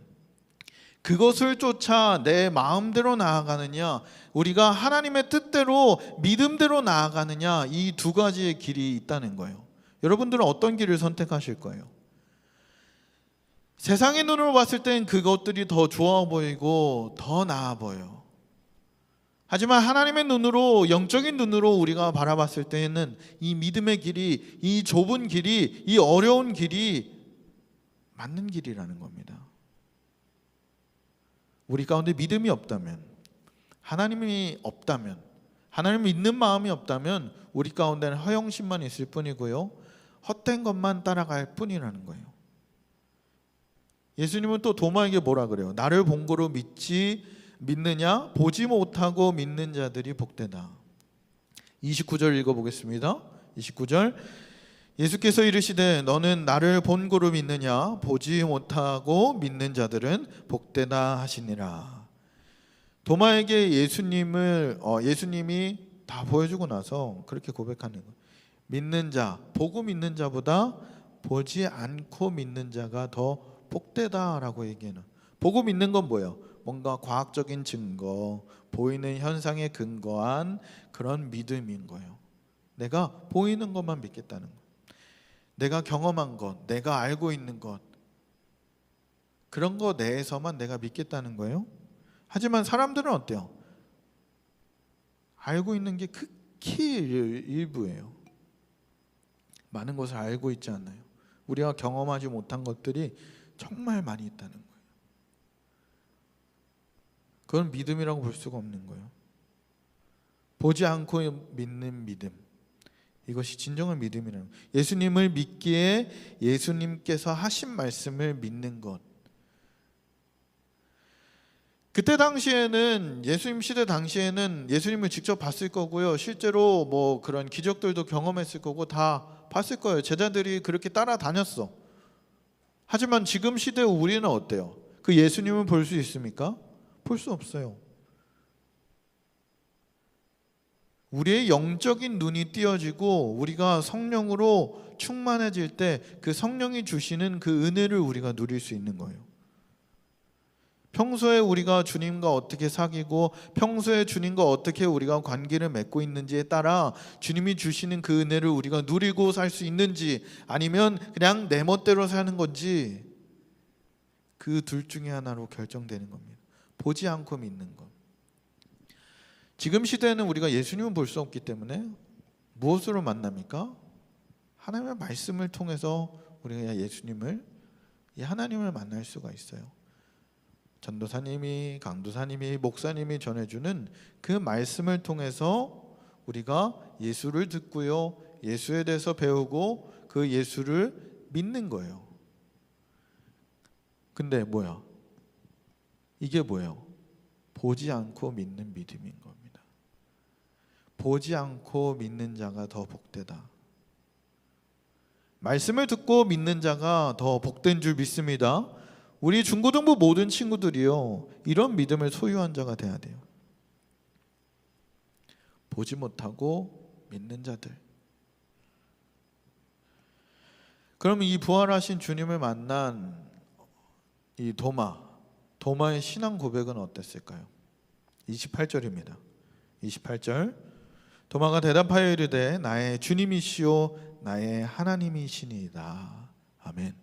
그것을 쫓아 내 마음대로 나아가느냐, 우리가 하나님의 뜻대로 믿음대로 나아가느냐, 이 두 가지의 길이 있다는 거예요. 여러분들은 어떤 길을 선택하실 거예요? 세상의 눈으로 봤을 땐 그것들이 더 좋아 보이고 더 나아 보여. 하지만 하나님의 눈으로, 영적인 눈으로 우리가 바라봤을 때에는 이 믿음의 길이, 이 좁은 길이, 이 어려운 길이 맞는 길이라는 겁니다. 우리 가운데 믿음이 없다면, 하나님이 없다면, 하나님을 믿는 마음이 없다면 우리 가운데는 허영심만 있을 뿐이고요, 헛된 것만 따라갈 뿐이라는 거예요. 예수님은 또 도마에게 뭐라 그래요? 나를 본 거로 믿느냐? 보지 못하고 믿는 자들이 복되다. 29절 읽어보겠습니다. 29절 예수께서 이르시되 너는 나를 본 거로 믿느냐? 보지 못하고 믿는 자들은 복되다 하시니라. 도마에게 예수님이 다 보여주고 나서 그렇게 고백하는 거예요. 믿는 자, 보고 믿는 자보다 보지 않고 믿는 자가 더 복되다라고 얘기해요. 보고 믿는 건 뭐예요? 뭔가 과학적인 증거, 보이는 현상에 근거한 그런 믿음인 거예요. 내가 보이는 것만 믿겠다는 거예요. 내가 경험한 것, 내가 알고 있는 것, 그런 거 내에서만 내가 믿겠다는 거예요. 하지만 사람들은 어때요? 알고 있는 게 극히 일부예요. 많은 것을 알고 있지 않나요? 우리가 경험하지 못한 것들이 정말 많이 있다는 거예요. 그건 믿음이라고 볼 수가 없는 거예요. 보지 않고 믿는 믿음, 이것이 진정한 믿음이라는 거예요. 예수님을 믿기에 예수님께서 하신 말씀을 믿는 것. 그때 당시에는, 예수님 시대 당시에는 예수님을 직접 봤을 거고요, 실제로 뭐 그런 기적들도 경험했을 거고 다 봤을 거예요. 제자들이 그렇게 따라다녔어. 하지만 지금 시대 우리는 어때요? 그 예수님을 볼 수 있습니까? 볼 수 없어요. 우리의 영적인 눈이 띄어지고 우리가 성령으로 충만해질 때 그 성령이 주시는 그 은혜를 우리가 누릴 수 있는 거예요. 평소에 우리가 주님과 어떻게 사귀고 평소에 주님과 어떻게 우리가 관계를 맺고 있는지에 따라 주님이 주시는 그 은혜를 우리가 누리고 살 수 있는지, 아니면 그냥 내 멋대로 사는 건지, 그 둘 중에 하나로 결정되는 겁니다. 보지 않고 믿는 것. 지금 시대에는 우리가 예수님을 볼 수 없기 때문에 무엇으로 만납니까? 하나님의 말씀을 통해서 우리가 예수님을, 이 하나님을 만날 수가 있어요. 전도사님이, 강도사님이, 목사님이 전해주는 그 말씀을 통해서 우리가 예수를 듣고요, 예수에 대해서 배우고 그 예수를 믿는 거예요. 근데 뭐야? 이게 뭐예요? 보지 않고 믿는 믿음인 겁니다. 보지 않고 믿는 자가 더 복되다. 말씀을 듣고 믿는 자가 더 복된 줄 믿습니다. 우리 중고등부 모든 친구들이요, 이런 믿음을 소유한 자가 돼야 돼요. 보지 못하고 믿는 자들. 그럼 이 부활하신 주님을 만난 이 도마의 신앙 고백은 어땠을까요? 28절입니다. 28절 도마가 대답하여 이르되 나의 주님이시오 나의 하나님이시니이다. 아멘.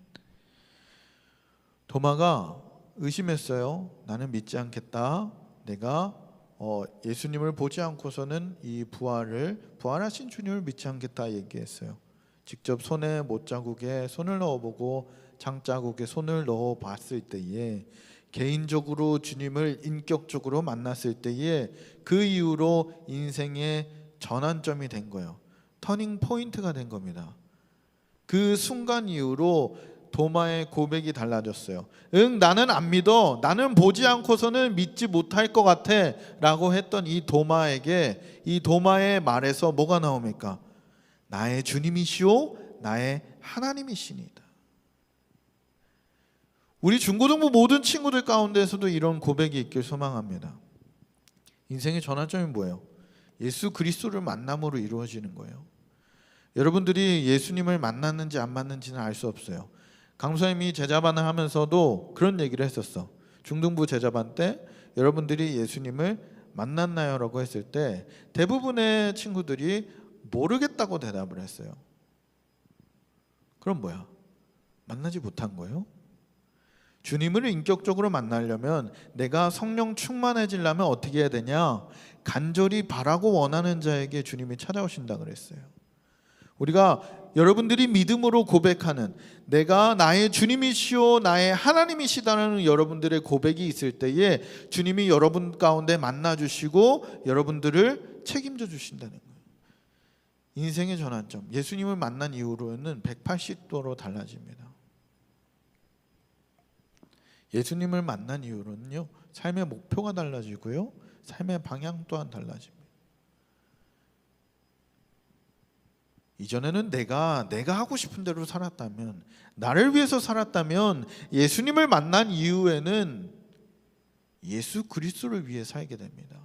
도마가 의심했어요. 나는 믿지 않겠다. 내가 예수님을 보지 않고서는 이 부활하신 주님을 믿지 않겠다 얘기했어요. 직접 손에 못자국에 손을 넣어보고 장자국에 손을 넣어봤을 때에, 개인적으로 주님을 인격적으로 만났을 때에 그 이후로 인생의 전환점이 된 거예요. 터닝 포인트가 된 겁니다. 그 순간 이후로 도마의 고백이 달라졌어요. 응, 나는 안 믿어. 나는 보지 않고서는 믿지 못할 것 같아 라고 했던 이 도마에게, 이 도마의 말에서 뭐가 나옵니까? 나의 주님이시오 나의 하나님이시니이다. 우리 중고등부 모든 친구들 가운데서도 이런 고백이 있길 소망합니다. 인생의 전환점이 뭐예요? 예수 그리스도를 만남으로 이루어지는 거예요. 여러분들이 예수님을 만났는지 안 만났는지는 알 수 없어요. 강수님이 제자반을 하면서도 그런 얘기를 했었어. 중등부 제자반 때 여러분들이 예수님을 만났나요? 라고 했을 때 대부분의 친구들이 모르겠다고 대답을 했어요. 그럼 뭐야? 만나지 못한 거예요? 주님을 인격적으로 만나려면, 내가 성령 충만해지려면 어떻게 해야 되냐? 간절히 바라고 원하는 자에게 주님이 찾아오신다 그랬어요. 우리가 여러분들이 믿음으로 고백하는, 내가 나의 주님이시오 나의 하나님이시다는 여러분들의 고백이 있을 때에 주님이 여러분 가운데 만나주시고 여러분들을 책임져 주신다는 거예요. 인생의 전환점, 예수님을 만난 이후로는 180도로 달라집니다. 예수님을 만난 이후로는요, 삶의 목표가 달라지고요, 삶의 방향 또한 달라집니다. 이전에는 내가 하고 싶은 대로 살았다면, 나를 위해서 살았다면, 예수님을 만난 이후에는 예수 그리스도를 위해 살게 됩니다.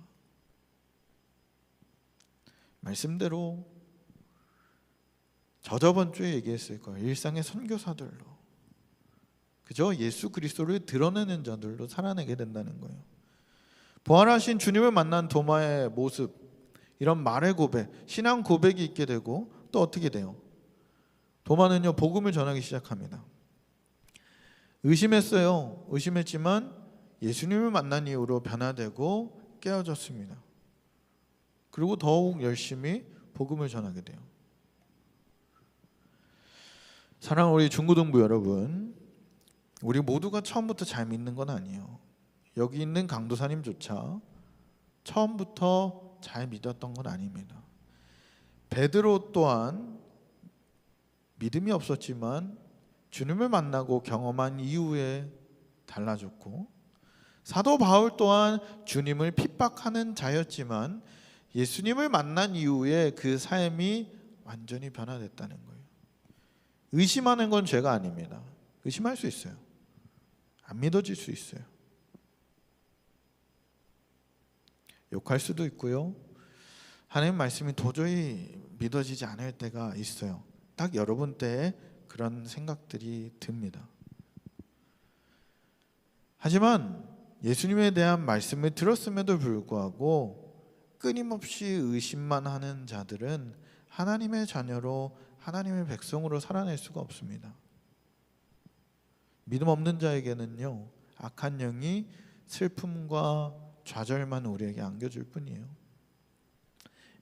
말씀대로 저번 주에 얘기했을 거예요. 일상의 선교사들로, 그저 예수 그리스도를 드러내는 자들로 살아내게 된다는 거예요. 부활하신 주님을 만난 도마의 모습, 이런 말의 고백, 신앙 고백이 있게 되고, 또 어떻게 돼요? 도마는요, 복음을 전하기 시작합니다. 의심했어요. 의심했지만 예수님을 만난 이후로 변화되고 깨어졌습니다. 그리고 더욱 열심히 복음을 전하게 돼요. 사랑하는 우리 중고등부 여러분, 우리 모두가 처음부터 잘 믿는 건 아니에요. 여기 있는 강도사님조차 처음부터 잘 믿었던 건 아닙니다. 베드로 또한 믿음이 없었지만 주님을 만나고 경험한 이후에 달라졌고, 사도 바울 또한 주님을 핍박하는 자였지만 예수님을 만난 이후에 그 삶이 완전히 변화됐다는 거예요. 의심하는 건 죄가 아닙니다. 의심할 수 있어요. 안 믿어질 수 있어요. 욕할 수도 있고요, 하나님 말씀이 도저히 믿어지지 않을 때가 있어요. 딱 여러분 때에 그런 생각들이 듭니다. 하지만 예수님에 대한 말씀을 들었음에도 불구하고 끊임없이 의심만 하는 자들은 하나님의 자녀로, 하나님의 백성으로 살아낼 수가 없습니다. 믿음 없는 자에게는요, 악한 영이 슬픔과 좌절만 우리에게 안겨줄 뿐이에요.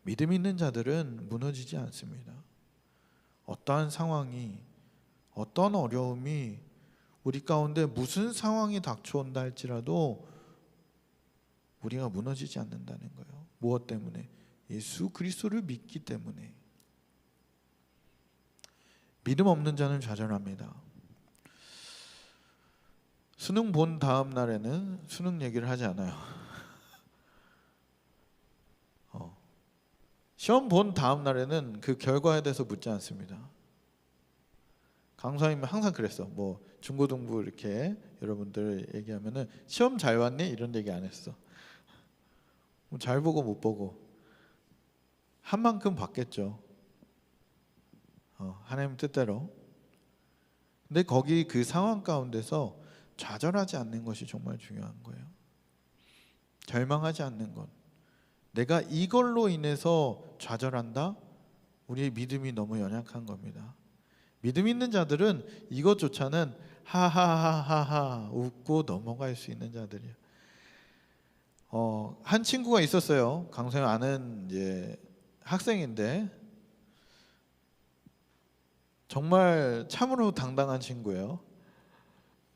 믿음 있는 자들은 무너지지 않습니다. 어떠한 상황이, 어떤 어려움이 우리 가운데 무슨 상황이 닥쳐온다 할지라도 우리가 무너지지 않는다는 거예요. 무엇 때문에? 예수 그리스도를 믿기 때문에. 믿음 없는 자는 좌절합니다. 수능 본 다음 날에는 수능 얘기를 하지 않아요. 시험 본 다음 날에는 그 결과에 대해서 묻지 않습니다. 강사님은 항상 그랬어. 뭐 중고등부 이렇게 여러분들 얘기하면은 시험 잘 봤니? 이런 얘기 안 했어. 잘 보고 못 보고 한 만큼 봤겠죠. 하나님 뜻대로. 근데 거기 그 상황 가운데서 좌절하지 않는 것이 정말 중요한 거예요. 절망하지 않는 것. 내가 이걸로 인해서 좌절한다? 우리의 믿음이 너무 연약한 겁니다. 믿음 있는 자들은 이것조차는 하하하하하 웃고 넘어갈 수 있는 자들이에요. 한 친구가 있었어요. 강성이 아는 이제 학생인데 정말 참으로 당당한 친구예요.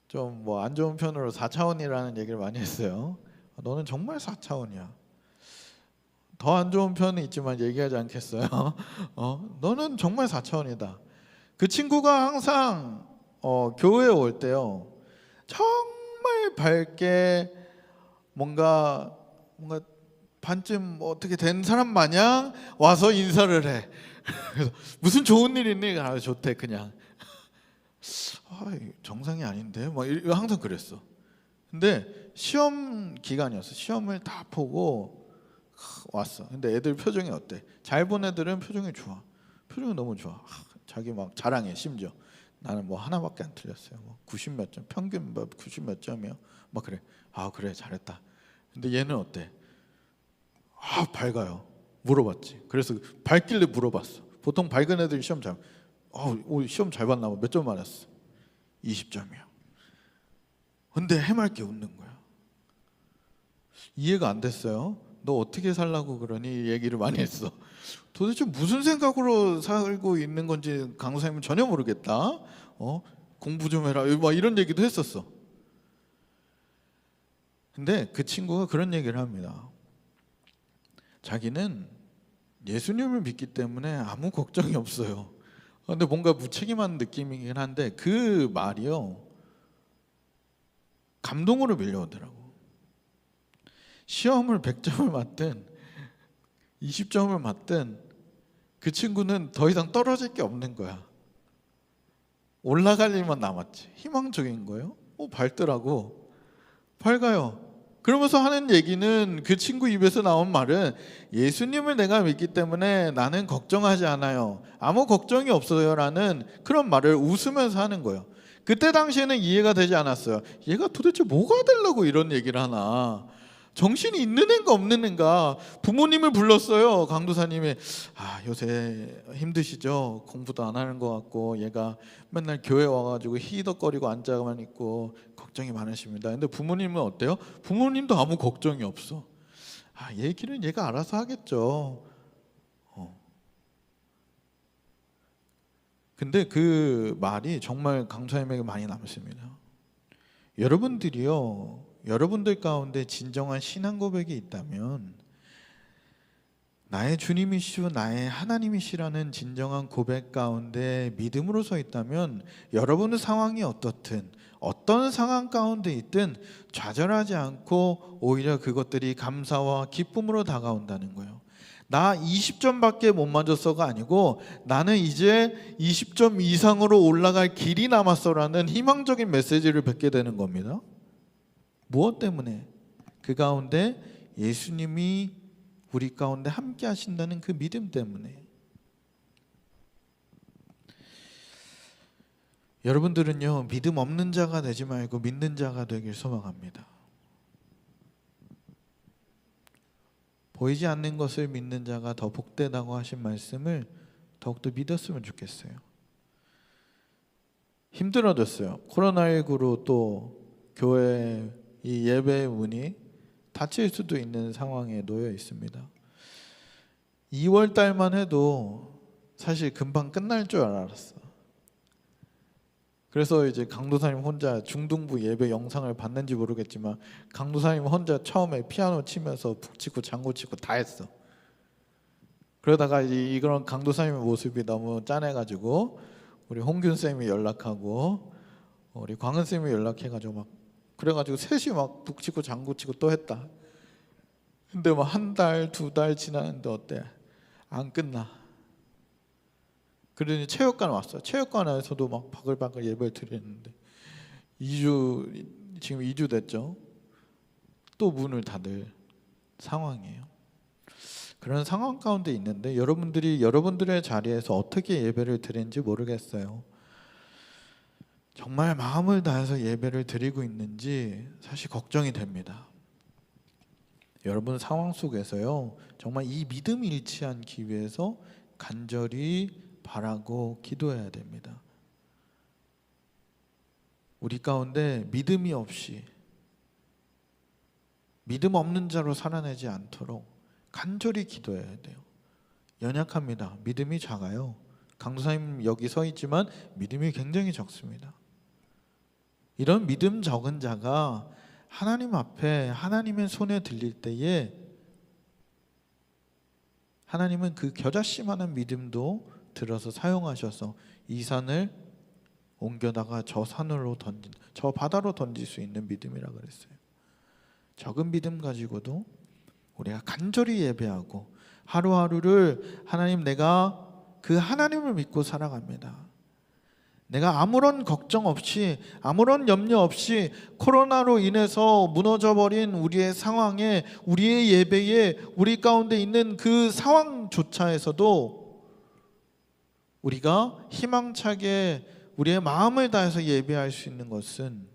좀 뭐 안 좋은 편으로 4차원이라는 얘기를 많이 했어요. 너는 정말 4차원이야. 더 안 좋은 편은 있지만 얘기하지 않겠어요. 너는 정말 4차원이다. 그 친구가 항상 교회에 올 때요, 정말 밝게 뭔가 반쯤 어떻게 된 사람 마냥 와서 인사를 해. 그래서 무슨 좋은 일 있니? 좋대 그냥. 정상이 아닌데 막 항상 그랬어. 근데 시험 기간이었어. 시험을 다 보고 왔어. 근데 애들 표정이 어때? 잘 본 애들은 표정이 좋아. 표정이 너무 좋아. 자기 막 자랑해. 심지어 나는 뭐 하나밖에 안 틀렸어요. 뭐 90 몇 점, 평균 뭐 90 몇 점이요. 막 그래. 그래 잘했다. 근데 얘는 어때? 밝아요. 물어봤지. 그래서 밝길래 물어봤어. 보통 밝은 애들이 시험 잘. 시험 잘 봤나 봐. 몇 점 맞았어? 20점이요. 근데 해맑게 웃는 거야. 이해가 안 됐어요. 너 어떻게 살라고 그러니? 얘기를 많이 했어. 도대체 무슨 생각으로 살고 있는 건지 강사님은 전혀 모르겠다. 공부 좀 해라. 막 이런 얘기도 했었어. 근데 그 친구가 그런 얘기를 합니다. 자기는 예수님을 믿기 때문에 아무 걱정이 없어요. 근데 뭔가 무책임한 느낌이긴 한데 그 말이요, 감동으로 밀려오더라고. 시험을 100점을 맞든 20점을 맞든 그 친구는 더 이상 떨어질 게 없는 거야. 올라갈 일만 남았지. 희망적인 거예요. 밝더라고. 밝아요. 그러면서 하는 얘기는, 그 친구 입에서 나온 말은, 예수님을 내가 믿기 때문에 나는 걱정하지 않아요, 아무 걱정이 없어요 라는 그런 말을 웃으면서 하는 거예요. 그때 당시에는 이해가 되지 않았어요. 얘가 도대체 뭐가 되려고 이런 얘기를 하나, 정신이 있는 애인가 없는 애인가. 부모님을 불렀어요. 강도사님이 요새 힘드시죠? 공부도 안 하는 것 같고 얘가 맨날 교회 와가지고 히덕거리고 앉아만 있고 걱정이 많으십니다. 근데 부모님은 어때요? 부모님도 아무 걱정이 없어. 얘 길은 얘가 알아서 하겠죠. 근데 그 말이 정말 강도사님에게 많이 남습니다. 여러분들이요, 여러분들 가운데 진정한 신앙 고백이 있다면, 나의 주님이시오 나의 하나님이시라는 진정한 고백 가운데 믿음으로 서 있다면, 여러분의 상황이 어떻든 어떤 상황 가운데 있든 좌절하지 않고 오히려 그것들이 감사와 기쁨으로 다가온다는 거예요. 나 20점밖에 못 맞았어가 아니고 나는 이제 20점 이상으로 올라갈 길이 남았어라는 희망적인 메시지를 받게 되는 겁니다. 무엇 때문에? 그 가운데 예수님이 우리 가운데 함께 하신다는 그 믿음 때문에. 여러분들은요, 믿음 없는 자가 되지 말고 믿는 자가 되길 소망합니다. 보이지 않는 것을 믿는 자가 더 복되다고 하신 말씀을 더욱더 믿었으면 좋겠어요. 힘들어졌어요. 코로나19로 또 교회 이 예배의 문이 닫힐 수도 있는 상황에 놓여 있습니다. 2월 달만 해도 사실 금방 끝날 줄 알았어. 그래서 이제 강도사님 혼자 중등부 예배 영상을 봤는지 모르겠지만, 강도사님 혼자 처음에 피아노 치면서 북치고 장구 치고 다 했어. 그러다가 이런 강도사님의 모습이 너무 짠해가지고 우리 홍균 쌤이 연락하고 우리 광은 쌤이 연락해가지고 막, 그래가지고 셋이 막 북치고 장구 치고 또 했다. 근데 막 한 달, 2달 지났는데 어때? 안 끝나. 그러니 체육관 왔어. 체육관에서도 막 바글바글 예배를 드리는데 지금 2주 됐죠. 또 문을 닫을 상황이에요. 그런 상황 가운데 있는데 여러분들이 여러분들의 자리에서 어떻게 예배를 드리는지 모르겠어요. 정말 마음을 다해서 예배를 드리고 있는지 사실 걱정이 됩니다. 여러분 상황 속에서요, 정말 이 믿음이 잃지 않기 위해서 간절히 바라고 기도해야 됩니다. 우리 가운데 믿음이 없이, 믿음 없는 자로 살아내지 않도록 간절히 기도해야 돼요. 연약합니다. 믿음이 작아요. 강도사님 여기 서 있지만 믿음이 굉장히 적습니다. 이런 믿음 적은 자가 하나님 앞에 하나님의 손에 들릴 때에 하나님은 그 겨자씨만한 믿음도 들어서 사용하셔서 이 산을 옮겨다가 저 산으로 저 바다로 던질 수 있는 믿음이라 그랬어요. 적은 믿음 가지고도 우리가 간절히 예배하고 하루하루를 하나님, 내가 그 하나님을 믿고 살아갑니다. 내가 아무런 걱정 없이, 아무런 염려 없이 코로나로 인해서 무너져버린 우리의 상황에, 우리의 예배에, 우리 가운데 있는 그 상황조차에서도 우리가 희망차게 우리의 마음을 다해서 예배할 수 있는 것은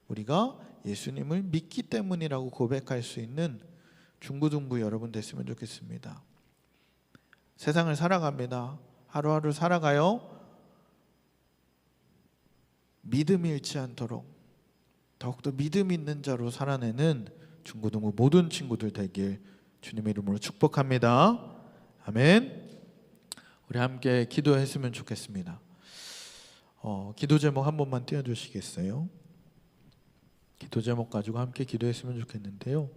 우리가 예수님을 믿기 때문이라고 고백할 수 있는 중고등부 여러분 됐으면 좋겠습니다. 세상을 살아갑니다. 하루하루 살아가요. 믿음이 잃지 않도록 더욱더 믿음 있는 자로 살아내는 중고등부 모든 친구들 되길 주님의 이름으로 축복합니다. 아멘. 우리 함께 기도했으면 좋겠습니다. 기도 제목 한 번만 띄워주시겠어요? 기도 제목 가지고 함께 기도했으면 좋겠는데요.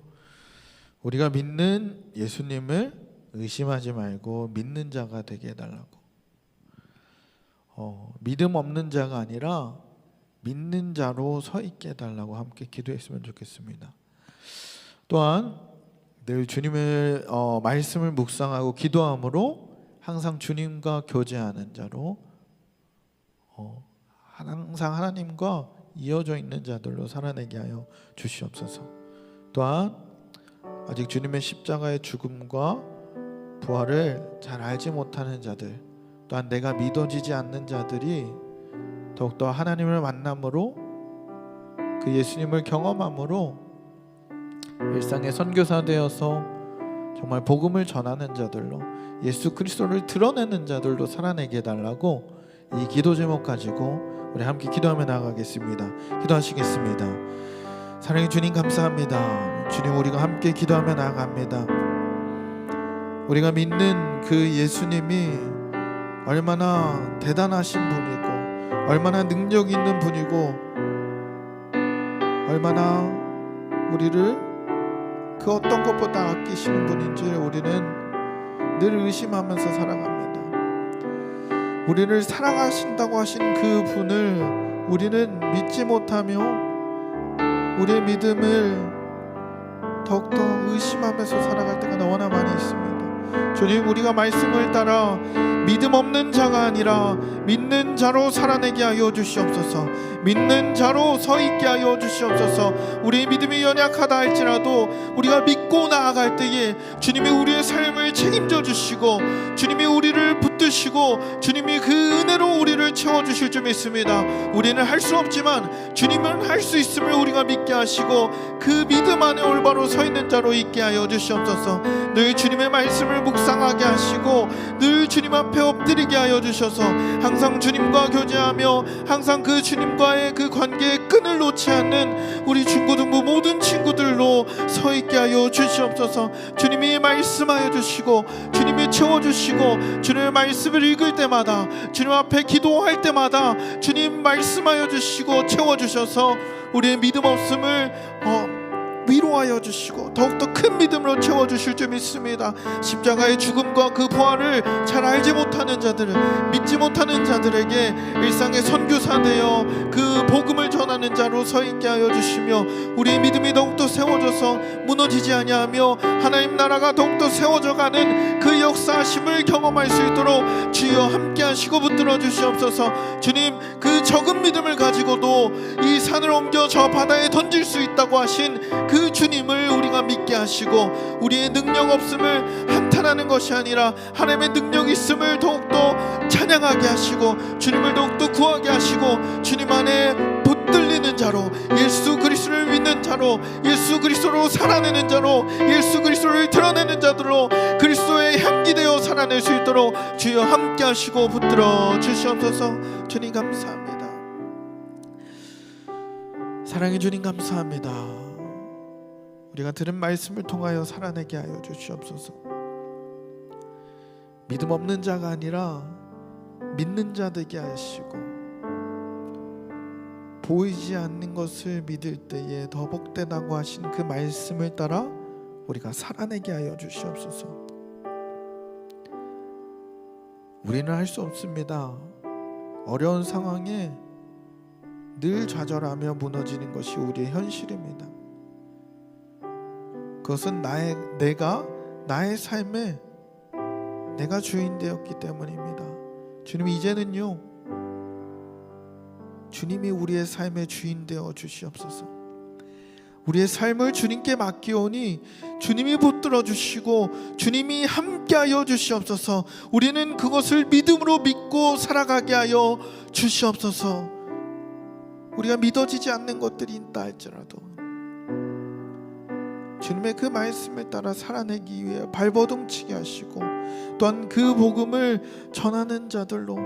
우리가 믿는 예수님을 의심하지 말고 믿는 자가 되게 해달라고. 믿음 없는 자가 아니라 믿는 자로 서 있게 해달라고 함께 기도했으면 좋겠습니다. 또한 늘 주님의 말씀을 묵상하고 기도함으로 항상 주님과 교제하는 자로, 항상 하나님과 이어져 있는 자들로 살아내게 하여 주시옵소서. 또한 아직 주님의 십자가의 죽음과 부활을 잘 알지 못하는 자들, 또한 내가 믿어지지 않는 자들이 더욱더 하나님을 만남으로 그 예수님을 경험함으로 일상의 선교사 되어서 정말 복음을 전하는 자들로, 예수 그리스도를 드러내는 자들로 살아내게 해달라고 이 기도 제목 가지고 우리 함께 기도하며 나아가겠습니다. 기도하시겠습니다. 사랑의 주님 감사합니다. 주님, 우리가 함께 기도하며 나아갑니다. 우리가 믿는 그 예수님이 얼마나 대단하신 분이고 얼마나 능력 있는 분이고 얼마나 우리를 그 어떤 것보다 아끼시는 분인지 우리는 늘 의심하면서 살아갑니다. 우리를 사랑하신다고 하신 그 분을 우리는 믿지 못하며 우리의 믿음을 더욱더 의심하면서 살아갈 때가 너무나 많이 있습니다. 주님, 우리가 말씀을 따라 믿음 없는 자가 아니라 믿는 자로 살아내게 하여 주시옵소서. 믿는 자로 서 있게 하여 주시옵소서. 우리의 믿음이 연약하다 할지라도 우리가 믿고 나아갈 때에 주님이 우리의 삶을 책임져 주시고 주님이 우리를 붙드시고 주님이 그 은혜로 우리를 채워주실 줄 믿습니다. 우리는 할 수 없지만 주님은 할 수 있음을 우리가 믿게 하시고 그 믿음 안에 올바로 서 있는 자로 있게 하여 주시옵소서. 늘 주님의 말씀을 묵상하게 하시고 늘 주님 앞에 엎드리게 하여 주셔서 항상 주님과 교제하며 항상 그 주님과의 그 관계의 끈을 놓지 않는 우리 중고등부 모든 친구들로 서 있게 하여 주시옵소서. 주님이 말씀하여 주시고 주님이 채워주시고 주님의 말씀을 읽을 때마다 주님 앞에 기도할 때마다 주님 말씀하여 주시고 채워주셔서 우리의 믿음 없음을 위로하여 주시고 더욱더 큰 믿음으로 채워주실 줄 믿습니다. 십자가의 죽음과 그 부활을 잘 알지 못하는 자들은, 믿지 못하는 자들에게 일상의 선교사 되어 그 복음을 전하는 자로 서 있게 하여 주시며 우리의 믿음이 더욱더 세워져서 무너지지 아니하며 하나님 나라가 더욱더 세워져가는 그 역사하심을 경험할 수 있도록 주여 함께 하시고 붙들어 주시옵소서. 주님, 그 적은 믿음을 가지고도 이 산을 옮겨 저 바다에 던질 수 있다고 하신 그 주님을 우리가 믿게 하시고 우리의 능력 없음을 한탄하는 것이 아니라 하나님의 능력 있음을 더욱더 찬양하게 하시고 주님을 더욱더 구하게 하시고 주님 안에 붙들리는 자로, 예수 그리스도를 믿는 자로, 예수 그리스도로 살아내는 자로, 예수 그리스도를 드러내는 자들로 그리스도의 향기 되어 살아낼 수 있도록 주여 함께 하시고 붙들어 주시옵소서. 주님 감사합니다. 사랑의 주님 감사합니다. 우리가 들은 말씀을 통하여 살아내게 하여 주시옵소서. 믿음 없는 자가 아니라 믿는 자 되게 하시고 보이지 않는 것을 믿을 때에 더 복되다고 하신 그 말씀을 따라 우리가 살아내게 하여 주시옵소서. 우리는 할 수 없습니다. 어려운 상황에 늘 좌절하며 무너지는 것이 우리의 현실입니다. 그것은 나의 삶에 내가 주인 되었기 때문입니다. 주님, 이제는요 주님이 우리의 삶의 주인 되어 주시옵소서. 우리의 삶을 주님께 맡기오니 주님이 붙들어 주시고 주님이 함께하여 주시옵소서. 우리는 그것을 믿음으로 믿고 살아가게 하여 주시옵소서. 우리가 믿어지지 않는 것들이 있다 할지라도 주님의 그 말씀에 따라 살아내기 위해 발버둥치게 하시고 또한 그 복음을 전하는 자들로,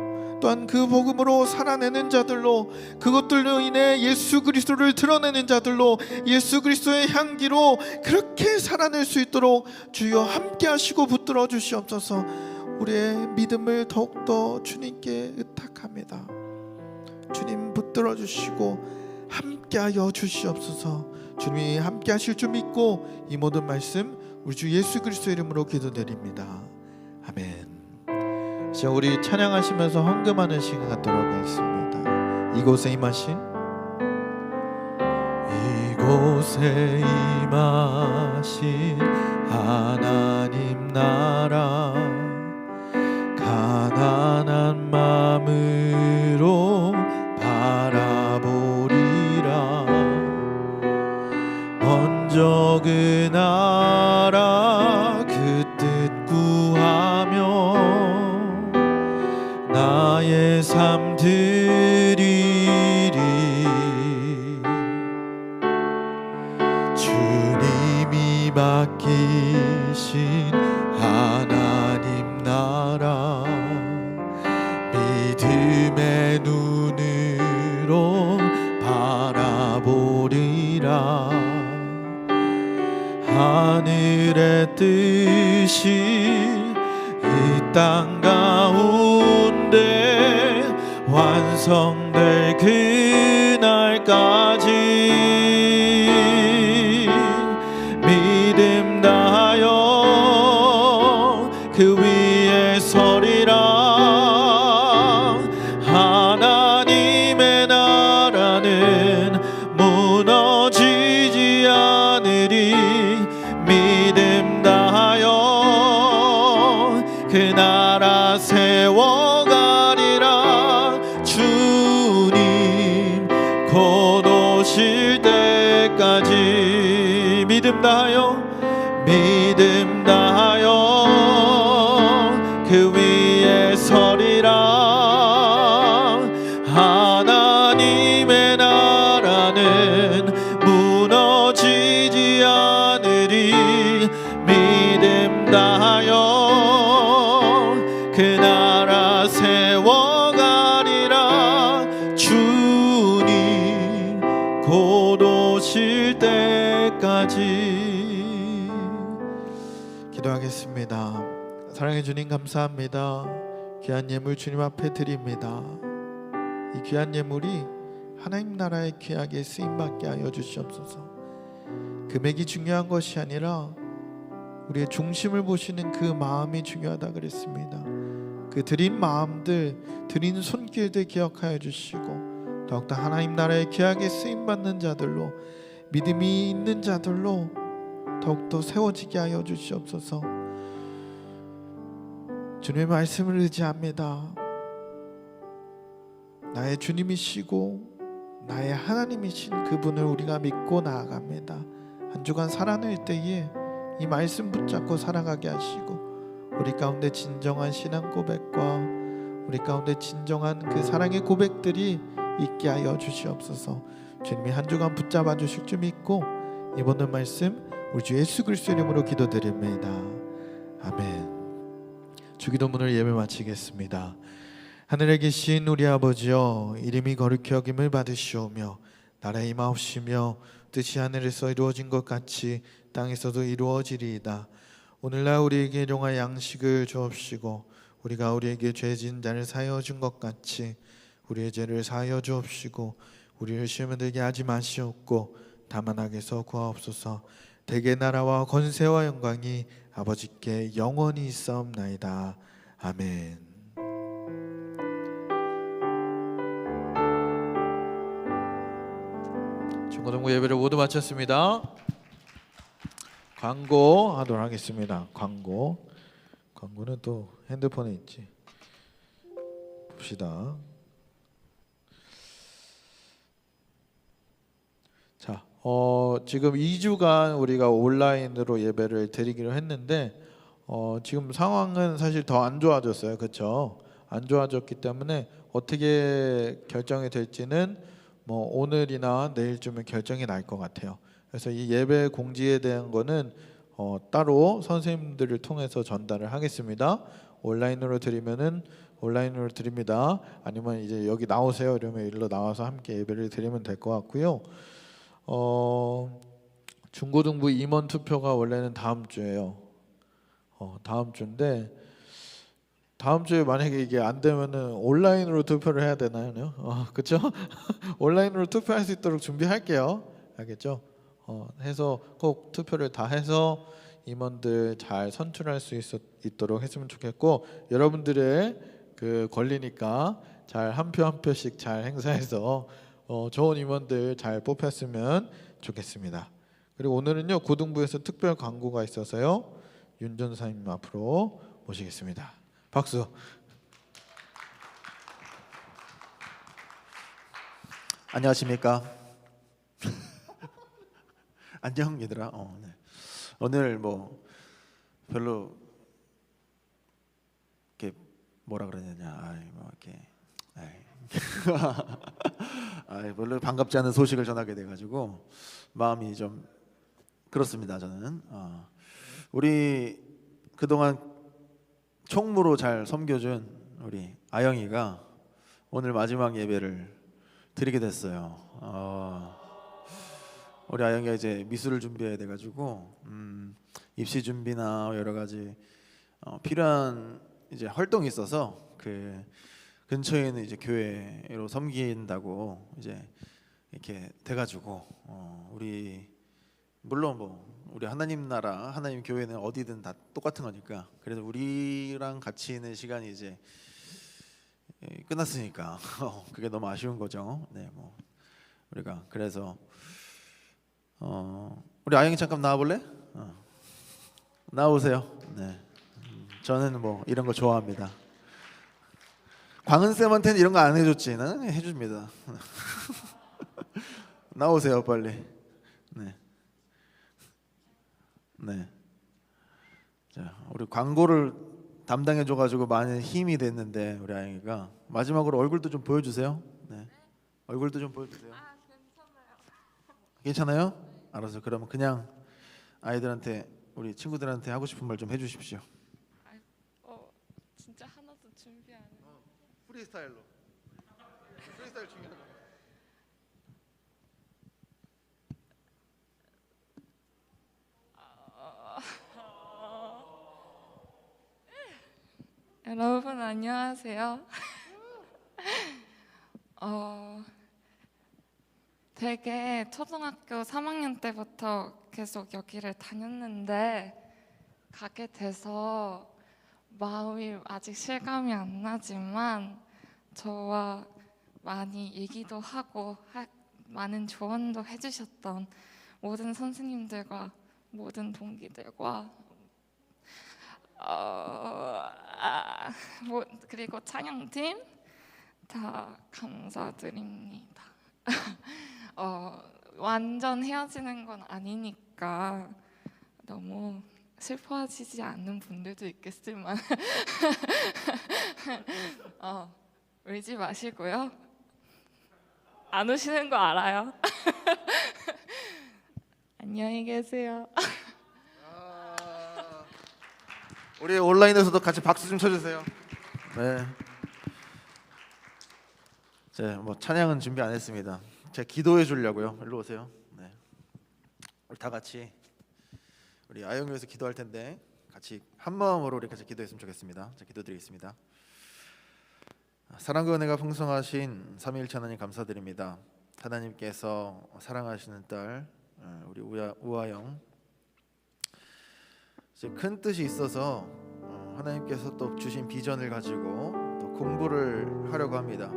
또한 그 복음으로 살아내는 자들로, 그것들로 인해 예수 그리스도를 드러내는 자들로 예수 그리스도의 향기로 그렇게 살아낼 수 있도록 주여 함께 하시고 붙들어 주시옵소서. 우리의 믿음을 더욱더 주님께 의탁합니다. 주님 붙들어 주시고 함께 하여 주시옵소서. 주님이 함께 하실 줄 믿고 이 모든 말씀 우리 주 예수 그리스도 이름으로 기도드립니다. 아멘. 자, 우리 찬양하시면서 헌금하는 시간 갖도록 하겠습니다. 이곳에 임하신 하나님 나라, 가난한 마음으로 바라보리라. 먼저 그 나라 그 뜻 구하며 나의 삶 드리리. 주님이 맡기신 하나님 나라, 믿음의 눈으로 바라보리라. 하늘의 뜻이 이 땅 가운데 완성될 그날까지 믿음 다하여 그 위에 서리라. 하나님의 나라는 무너지지 않으리. 믿음 다하여 그 나라 세워가리라. 주님 곧 오실 때까지 믿음 다하여 그 위에 서리라. 하나님의 나라는 무너지지 않으리. 믿음 다하여 그 나라 세워가리라. 주님 곧 오실 때까지. 기도하겠습니다. 사랑해 주님 감사합니다. 귀한 예물 주님 앞에 드립니다. 이 귀한 예물이 하나님 나라의 귀하게 쓰임받게 하여 주시옵소서. 금액이 중요한 것이 아니라 우리의 중심을 보시는 그 마음이 중요하다 그랬습니다. 그 드린 마음들, 드린 손길들 기억하여 주시고 더욱더 하나님 나라의 귀하게 쓰임받는 자들로, 믿음이 있는 자들로 더욱더 세워지게 하여 주시옵소서. 주님의 말씀을 의지합니다. 나의 주님이시고 나의 하나님이신 그분을 우리가 믿고 나아갑니다. 한 주간 살아낼 때에 이 말씀 붙잡고 살아가게 하시고 우리 가운데 진정한 신앙 고백과 우리 가운데 진정한 그 사랑의 고백들이 있게 하여 주시옵소서. 주님이 한 주간 붙잡아 주실 줄 믿고 이번 말씀 우리 주 예수 그리스도 이름으로 기도드립니다. 아멘. 주기도문을 예배 마치겠습니다. 하늘에 계신 우리 아버지여, 이름이 거룩히 여김을 받으시오며 나라에 임하옵시며 뜻이 하늘에서 이루어진 것 같이 땅에서도 이루어지리이다. 오늘날 우리에게 일용할 양식을 주옵시고 우리가 우리에게 죄진 자를 사하여 준 것 같이 우리의 죄를 사하여 주옵시고 우리를 시험에 들게 하지 마시옵고 다만 악에서 구하옵소서. 대개 나라와 권세와 영광이 아버지께 영원히 있사옵나이다. 아멘. 중고등부 예배를 모두 마쳤습니다. 광고 하도록 하겠습니다. 광고는 또 핸드폰에 있지. 봅시다. 자, 지금 2주간 우리가 온라인으로 예배를 드리기로 했는데 지금 상황은 사실 더 안 좋아졌어요. 그렇죠? 안 좋아졌기 때문에 어떻게 결정이 될지는 뭐 오늘이나 내일쯤에 결정이 날 것 같아요. 그래서 이 예배 공지에 대한 거는 따로 선생님들을 통해서 전달을 하겠습니다. 온라인으로 드리면은 온라인으로 드립니다. 아니면 이제 여기 나오세요 이러면 일로 나와서 함께 예배를 드리면 될 것 같고요. 중고등부 임원 투표가 원래는 다음 주예요. 다음 주인데 다음 주에 만약에 이게 안 되면은 온라인으로 투표를 해야 되나요? 그렇죠? 온라인으로 투표할 수 있도록 준비할게요. 알겠죠? 해서 꼭 투표를 다 해서 임원들 잘 선출할 수 있도록 했으면 좋겠고, 여러분들의 그 권리니까 잘 한 표 한 표씩 잘 행사해서 좋은 임원들 잘 뽑혔으면 좋겠습니다. 그리고 오늘은요 고등부에서 특별 광고가 있어서요 윤 전사님 앞으로 모시겠습니다. 박수. 안녕하십니까? 안녕 얘들아. 네. 오늘 뭐 별로 이렇게 뭐라 그러느냐, 뭐 이렇게 별로 반갑지 않은 소식을 전하게 돼가지고 마음이 좀 그렇습니다. 저는 우리 그동안 총무로 잘 섬겨준 우리 아영이가 오늘 마지막 예배를 드리게 됐어요. 우리 아영이가 이제 미술을 준비해야 돼가지고 입시 준비나 여러 가지 필요한 이제 활동이 있어서 그 근처에 있는 이제 교회로 섬긴다고 이제 이렇게 돼가지고 우리 물론 뭐 우리 하나님 나라 하나님 교회는 어디든 다 똑같은 거니까 그래서 우리랑 같이 있는 시간이 이제 끝났으니까 그게 너무 아쉬운 거죠. 네, 뭐 우리가 그래서 우리 아영이 잠깐 나와볼래? 나오세요. 네, 저는 뭐 이런 거 좋아합니다. 광은 쌤한테는 이런 거 안 해줬지, 나는 해줍니다. 나오세요, 빨리. 네, 네. 자, 우리 광고를 담당해줘가지고 많은 힘이 됐는데 우리 아영이가 마지막으로 얼굴도 좀 보여주세요. 네, 얼굴도 좀 보여주세요. 괜찮아요? 알았어요. 그러면 그냥 아이들한테 우리 친구들한테 하고 싶은 말 좀 해주십시오. 진짜 하나도 준비 안 해. 프리스타일로. 프리스타일 중요하다. 여러분 안녕하세요. 되게 초등학교 3학년 때부터 계속 여기를 다녔는데 가게 돼서 마음이 아직 실감이 안 나지만 저와 많이 얘기도 하고 많은 조언도 해주셨던 모든 선생님들과 모든 동기들과 그리고 찬양팀 다 감사드립니다. 완전 헤어지는 건 아니니까 너무 슬퍼하시지 않는 분들도 있겠지만 울지 마시고요. 안 우시는 거 알아요. 안녕히 계세요. 우리 온라인에서도 같이 박수 좀 쳐주세요. 네. 자, 뭐 찬양은 준비 안 했습니다. 제가 기도해 주려고요. 일로 오세요. 네. 우리 다 같이 우리 아영을 위해서 기도할 텐데 같이 한 마음으로 우리 같이 기도했으면 좋겠습니다. 자, 기도드리겠습니다. 사랑과 은혜가 풍성하신 삼위일체 하나님 감사드립니다. 하나님께서 사랑하시는 딸 우리 우아영 이제 큰 뜻이 있어서 하나님께서 또 주신 비전을 가지고 또 공부를 하려고 합니다.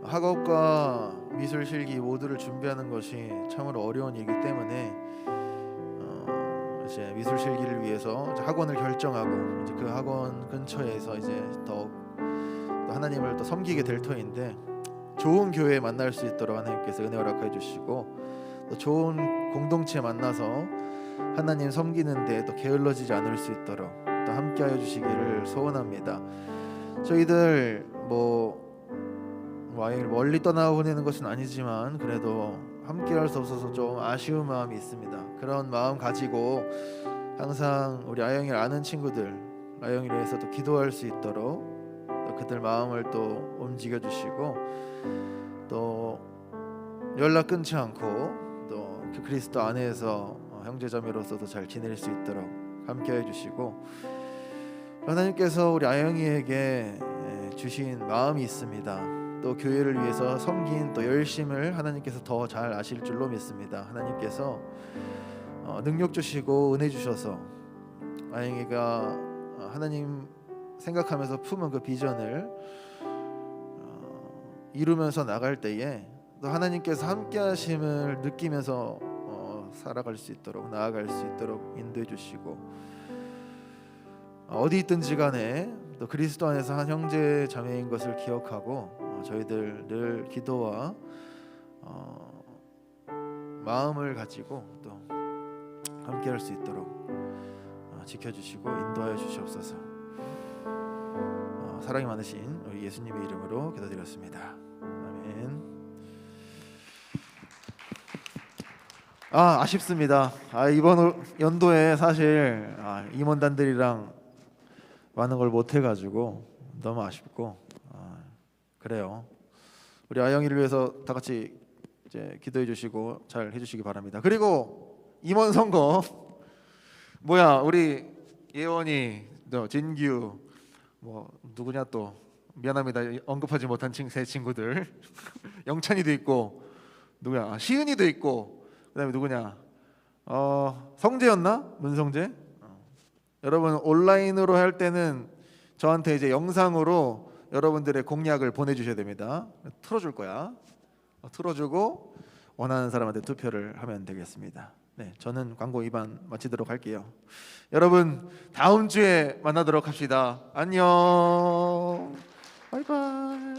학업과 미술 실기 모두를 준비하는 것이 참으로 어려운 일이기 때문에 이제 미술 실기를 위해서 이제 학원을 결정하고 이제 그 학원 근처에서 이제 더욱 또 하나님을 또 섬기게 될 터인데 좋은 교회에 만날 수 있도록 하나님께서 은혜 허락해 주시고 또 좋은 공동체에 만나서 하나님 섬기는데 또 게을러지지 않을 수 있도록 또 함께하여 주시기를 소원합니다. 저희들 뭐 아이를 멀리 떠나보내는 것은 아니지만 그래도 함께할 수 없어서 좀 아쉬운 마음이 있습니다. 그런 마음 가지고 항상 우리 아영이를 아는 친구들 아영이를 위해서 또 기도할 수 있도록 또 그들 마음을 또 움직여 주시고 또 연락 끊지 않고 또 그 그리스도 안에서 형제자매로서도 잘 지낼 수 있도록 함께해 주시고 하나님께서 우리 아영이에게 주신 마음이 있습니다. 또 교회를 위해서 섬긴 또 열심을 하나님께서 더 잘 아실 줄로 믿습니다. 하나님께서 능력 주시고 은혜 주셔서 아영이가 하나님 생각하면서 품은 그 비전을 이루면서 나갈 때에 또 하나님께서 함께 하심을 느끼면서 살아갈 수 있도록 나아갈 수 있도록 인도해 주시고 어디 있든지 간에 또 그리스도 안에서 한 형제 자매인 것을 기억하고 저희들 늘 기도와 마음을 가지고 또 함께 할 수 있도록 지켜주시고 인도하여 주시옵소서. 사랑이 많으신 우리 예수님의 이름으로 기도드렸습니다. 아멘. 아쉽습니다. 이번 연도에 사실 임원단들이랑 많은 걸 못 해가지고 너무 아쉽고 그래요. 우리 아영이를 위해서 다 같이 이제 기도해 주시고 잘 해주시기 바랍니다. 그리고 임원 선거 우리 예원이, 진규, 누구냐 또 미안합니다. 언급하지 못한 세 친구들 영찬이도 있고 누구야? 시은이도 있고 그다음에 누구냐? 성재였나? 문성재? 여러분 온라인으로 할 때는 저한테 이제 영상으로 여러분들의 공약을 보내주셔야 됩니다. 틀어줄 거야. 틀어주고 원하는 사람한테 투표를 하면 되겠습니다. 네, 저는 광고 이만 마치도록 할게요. 여러분 다음 주에 만나도록 합시다. 안녕. 바이바이.